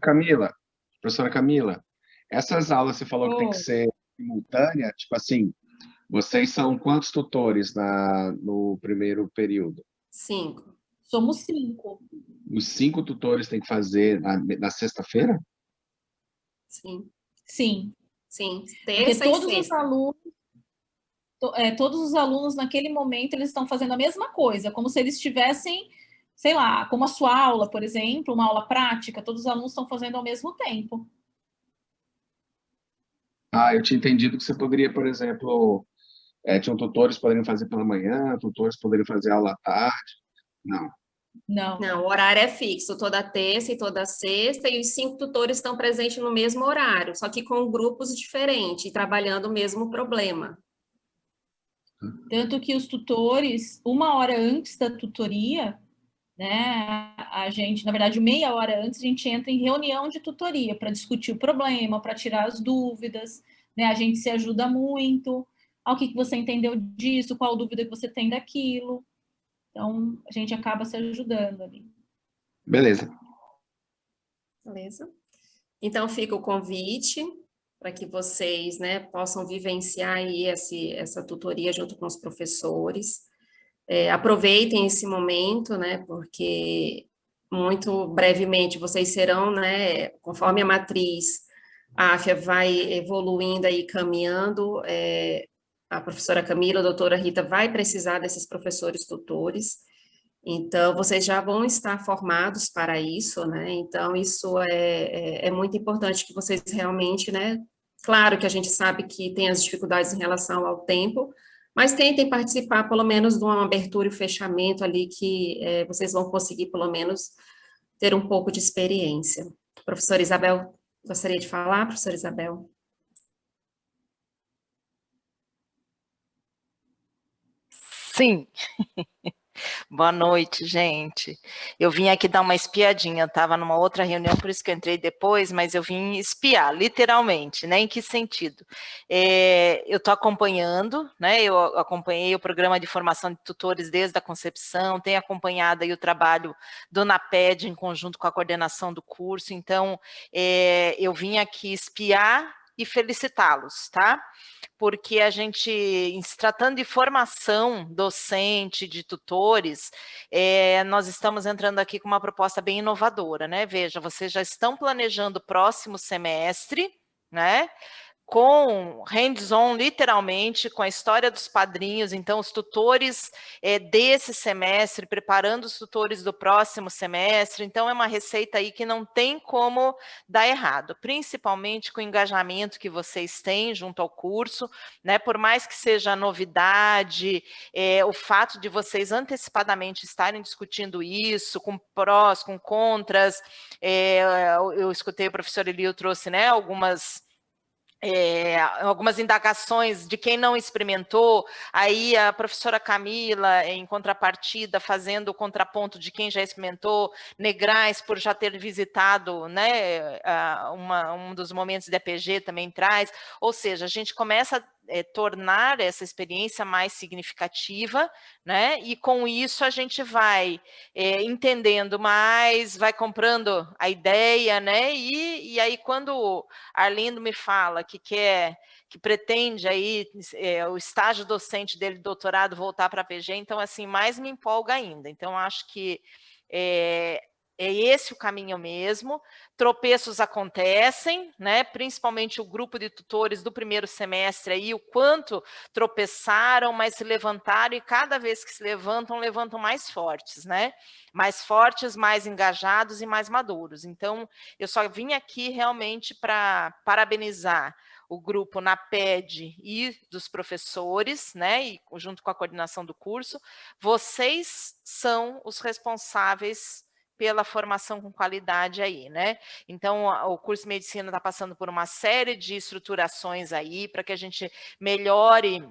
Camila, professora Camila, essas aulas você falou que tem que ser simultânea, tipo assim, vocês são quantos tutores no primeiro período? 5. Somos 5. Os 5 tutores têm que fazer na sexta-feira? Sim. Sim. Sim. Porque todos os alunos naquele momento eles estão fazendo a mesma coisa, como se eles estivessem, sei lá, como a sua aula, por exemplo, uma aula prática, todos os alunos estão fazendo ao mesmo tempo. Eu tinha entendido que você poderia, por exemplo, tinham tutores que poderiam fazer pela manhã, tutores que poderiam fazer aula à tarde. Não, o horário é fixo, toda terça e toda sexta, e os 5 tutores estão presentes no mesmo horário, só que com grupos diferentes, e trabalhando o mesmo problema. Tanto que os tutores, 1 hora antes da tutoria, né, a gente, na verdade, meia hora antes, a gente entra em reunião de tutoria para discutir o problema, para tirar as dúvidas, né, a gente se ajuda muito, o que você entendeu disso, qual dúvida que você tem daquilo. Então, a gente acaba se ajudando ali. Beleza. Então, fica o convite para que vocês, né, possam vivenciar aí essa tutoria junto com os professores. Aproveitem esse momento, né, porque muito brevemente vocês serão, né, conforme a matriz, a AFIA vai evoluindo aí, caminhando, a professora Camila, a doutora Rita vai precisar desses professores tutores, então vocês já vão estar formados para isso, né, então isso é muito importante que vocês realmente, né, claro que a gente sabe que tem as dificuldades em relação ao tempo, mas tentem participar, pelo menos, de uma abertura e fechamento ali, que vocês vão conseguir, pelo menos, ter um pouco de experiência. Professora Isabel, gostaria de falar, professora Isabel? Sim. Boa noite, gente. Eu vim aqui dar uma espiadinha, eu estava numa outra reunião, por isso que eu entrei depois, mas eu vim espiar, literalmente, né? Em que sentido? Eu estou acompanhando, né? Eu acompanhei o programa de formação de tutores desde a concepção, tenho acompanhado aí o trabalho do NAPED em conjunto com a coordenação do curso, então eu vim aqui espiar e felicitá-los, tá? Porque a gente, se tratando de formação docente, de tutores, nós estamos entrando aqui com uma proposta bem inovadora, né? Veja, vocês já estão planejando o próximo semestre, né? Com hands-on, literalmente, com a história dos padrinhos, então os tutores desse semestre, preparando os tutores do próximo semestre, então é uma receita aí que não tem como dar errado, principalmente com o engajamento que vocês têm junto ao curso, né, por mais que seja novidade, o fato de vocês antecipadamente estarem discutindo isso, com prós, com contras, eu escutei o professor Elio trouxe, né, algumas indagações de quem não experimentou, aí a professora Camila, em contrapartida, fazendo o contraponto de quem já experimentou, Negrais, por já ter visitado, né, um dos momentos de APG também traz, ou seja, a gente começa a tornar essa experiência mais significativa, né? E com isso a gente vai entendendo mais, vai comprando a ideia, né? E aí quando Arlindo me fala que pretende aí o estágio docente dele, doutorado, voltar para a PG, então assim, mais me empolga ainda. Então acho que é esse o caminho mesmo, tropeços acontecem, né? Principalmente o grupo de tutores do primeiro semestre aí, o quanto tropeçaram, mas se levantaram, e cada vez que se levantam, levantam mais fortes, né? Mais fortes, mais engajados e mais maduros. Então, eu só vim aqui realmente para parabenizar o grupo NAPED e dos professores, né, e junto com a coordenação do curso. Vocês são os responsáveis pela formação com qualidade aí, né? Então, o curso de medicina está passando por uma série de estruturações aí para que a gente melhore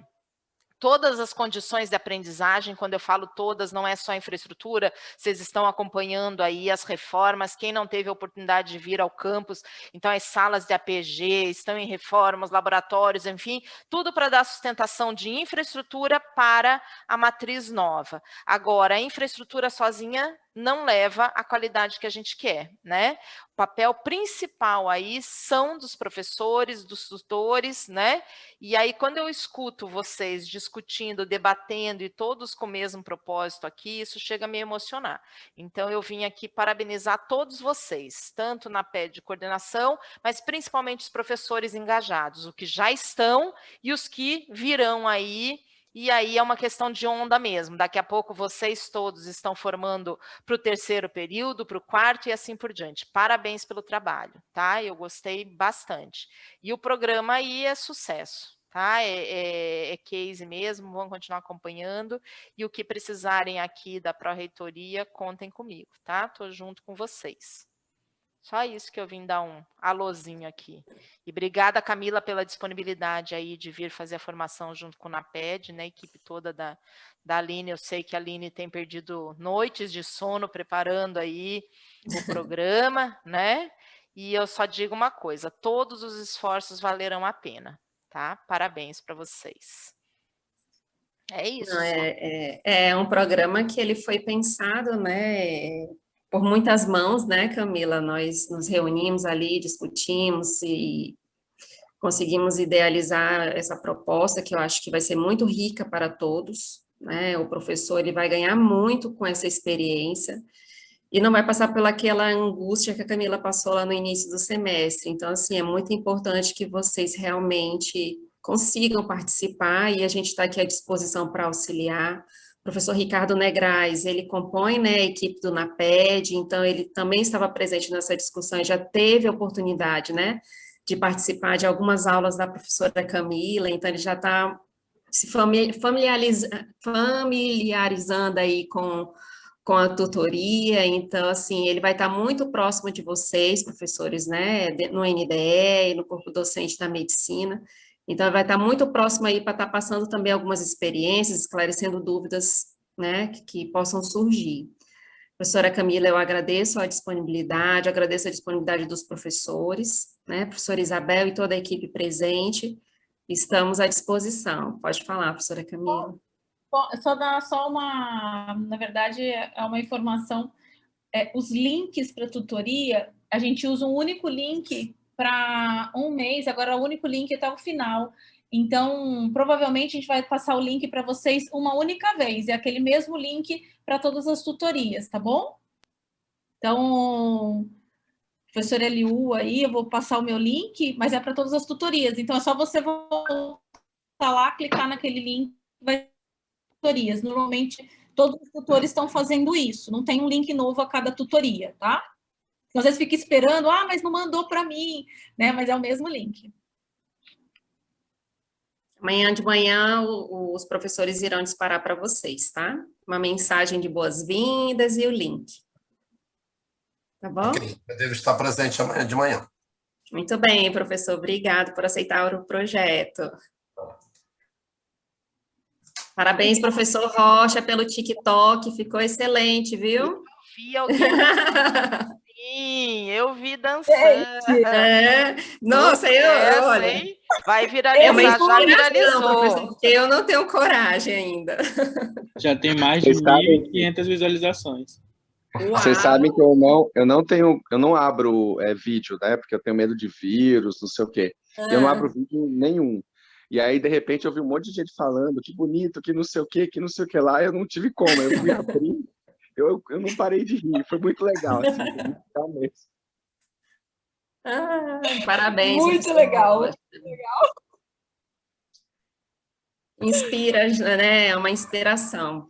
todas as condições de aprendizagem. Quando eu falo todas, não é só infraestrutura, vocês estão acompanhando aí as reformas, quem não teve a oportunidade de vir ao campus, então as salas de APG estão em reformas, laboratórios, enfim, tudo para dar sustentação de infraestrutura para a matriz nova. Agora, a infraestrutura sozinha não leva à qualidade que a gente quer, né? O papel principal aí são dos professores, dos tutores, né? E aí, quando eu escuto vocês discutindo, debatendo e todos com o mesmo propósito aqui, isso chega a me emocionar. Então, eu vim aqui parabenizar todos vocês, tanto na PED de coordenação, mas principalmente os professores engajados, os que já estão e os que virão aí. E aí é uma questão de onda mesmo. Daqui a pouco vocês todos estão formando para o terceiro período, para o quarto e assim por diante. Parabéns pelo trabalho, tá? Eu gostei bastante. E o programa aí é sucesso, tá? É case mesmo, vão continuar acompanhando. E o que precisarem aqui da Pró-Reitoria, contem comigo, tá? Estou junto com vocês. Só isso que eu vim dar um alôzinho aqui. E obrigada, Camila, pela disponibilidade aí de vir fazer a formação junto com o NAPED, né? A equipe toda da Aline. Eu sei que a Aline tem perdido noites de sono preparando aí o programa, né? E eu só digo uma coisa, todos os esforços valerão a pena, tá? Parabéns para vocês. É isso. Não, é um programa que ele foi pensado, né, por muitas mãos, né, Camila? Nós nos reunimos ali, discutimos e conseguimos idealizar essa proposta, que eu acho que vai ser muito rica para todos, né? O professor, ele vai ganhar muito com essa experiência, e não vai passar pelaquela angústia que a Camila passou lá no início do semestre. Então, assim, é muito importante que vocês realmente consigam participar, e a gente está aqui à disposição para auxiliar. O professor Ricardo Negrais, ele compõe, né, a equipe do NAPED, então ele também estava presente nessa discussão e já teve a oportunidade, né, de participar de algumas aulas da professora Camila, então ele já está se familiarizando aí com a tutoria, então, assim, ele vai estar muito próximo de vocês, professores, né, no NDE, no corpo docente da medicina, então, ele vai estar muito próximo aí para estar passando também algumas experiências, esclarecendo dúvidas, né, que possam surgir. Professora Camila, eu agradeço a disponibilidade dos professores, né, professora Isabel e toda a equipe presente, estamos à disposição. Pode falar, professora Camila. Só dar na verdade, é uma informação, os links para tutoria, a gente usa um único link para um mês, agora o único link até o final. Então, provavelmente, a gente vai passar o link para vocês uma única vez, é aquele mesmo link para todas as tutorias, tá bom? Então, professor Eliu aí, eu vou passar o meu link, mas é para todas as tutorias. Então, é só você voltar lá, clicar naquele link, vai tutorias. Normalmente, todos os tutores estão fazendo isso. Não tem um link novo a cada tutoria, tá? Às vezes fica esperando, mas não mandou para mim, né? Mas é o mesmo link. Amanhã de manhã, os professores irão disparar para vocês, tá? Uma mensagem de boas-vindas e o link. Tá bom? Eu devo estar presente amanhã de manhã. Muito bem, professor. Obrigado por aceitar o projeto. Parabéns, professor Rocha, pelo TikTok. Ficou excelente, viu? Eu vi alguém. Sim, eu vi dançando. Nossa, olha. Vai viralizar, já viralizou. Porque eu não tenho coragem ainda. Já tem mais de 1.500 visualizações. Vocês sabem que eu não abro vídeo, né? Porque eu tenho medo de vírus, não sei o quê. Eu não abro vídeo nenhum. E aí, de repente, eu vi um monte de gente falando que bonito, que não sei o quê, que não sei o que lá. Eu não tive como. Eu fui abrir, eu não parei de rir. Foi muito legal, assim, foi muito legal mesmo. Parabéns. Muito legal. Inspira, né? É uma inspiração.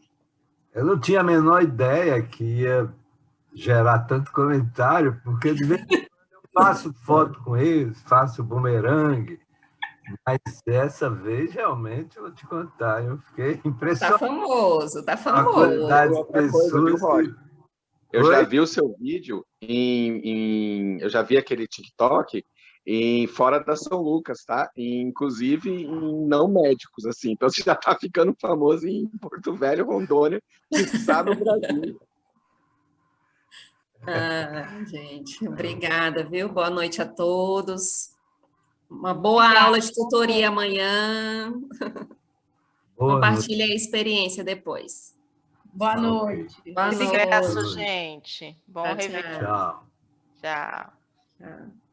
Eu não tinha a menor ideia que ia gerar tanto comentário, porque de vez em quando eu faço foto com eles, faço bumerangue, mas dessa vez, realmente, eu vou te contar, eu fiquei impressionado. Tá famoso. A quantidade de pessoas Eu já vi o seu vídeo eu já vi aquele TikTok fora da São Lucas, tá? Inclusive em não médicos, assim. Então você já tá ficando famoso em Porto Velho, Rondônia, que está no Brasil. Gente, obrigada, viu? Boa noite a todos. Uma boa aula de tutoria amanhã. Compartilhe a experiência depois. Boa noite. Boa noite. Ingresso, gente. Bom rever. Tchau. Tchau. Tchau.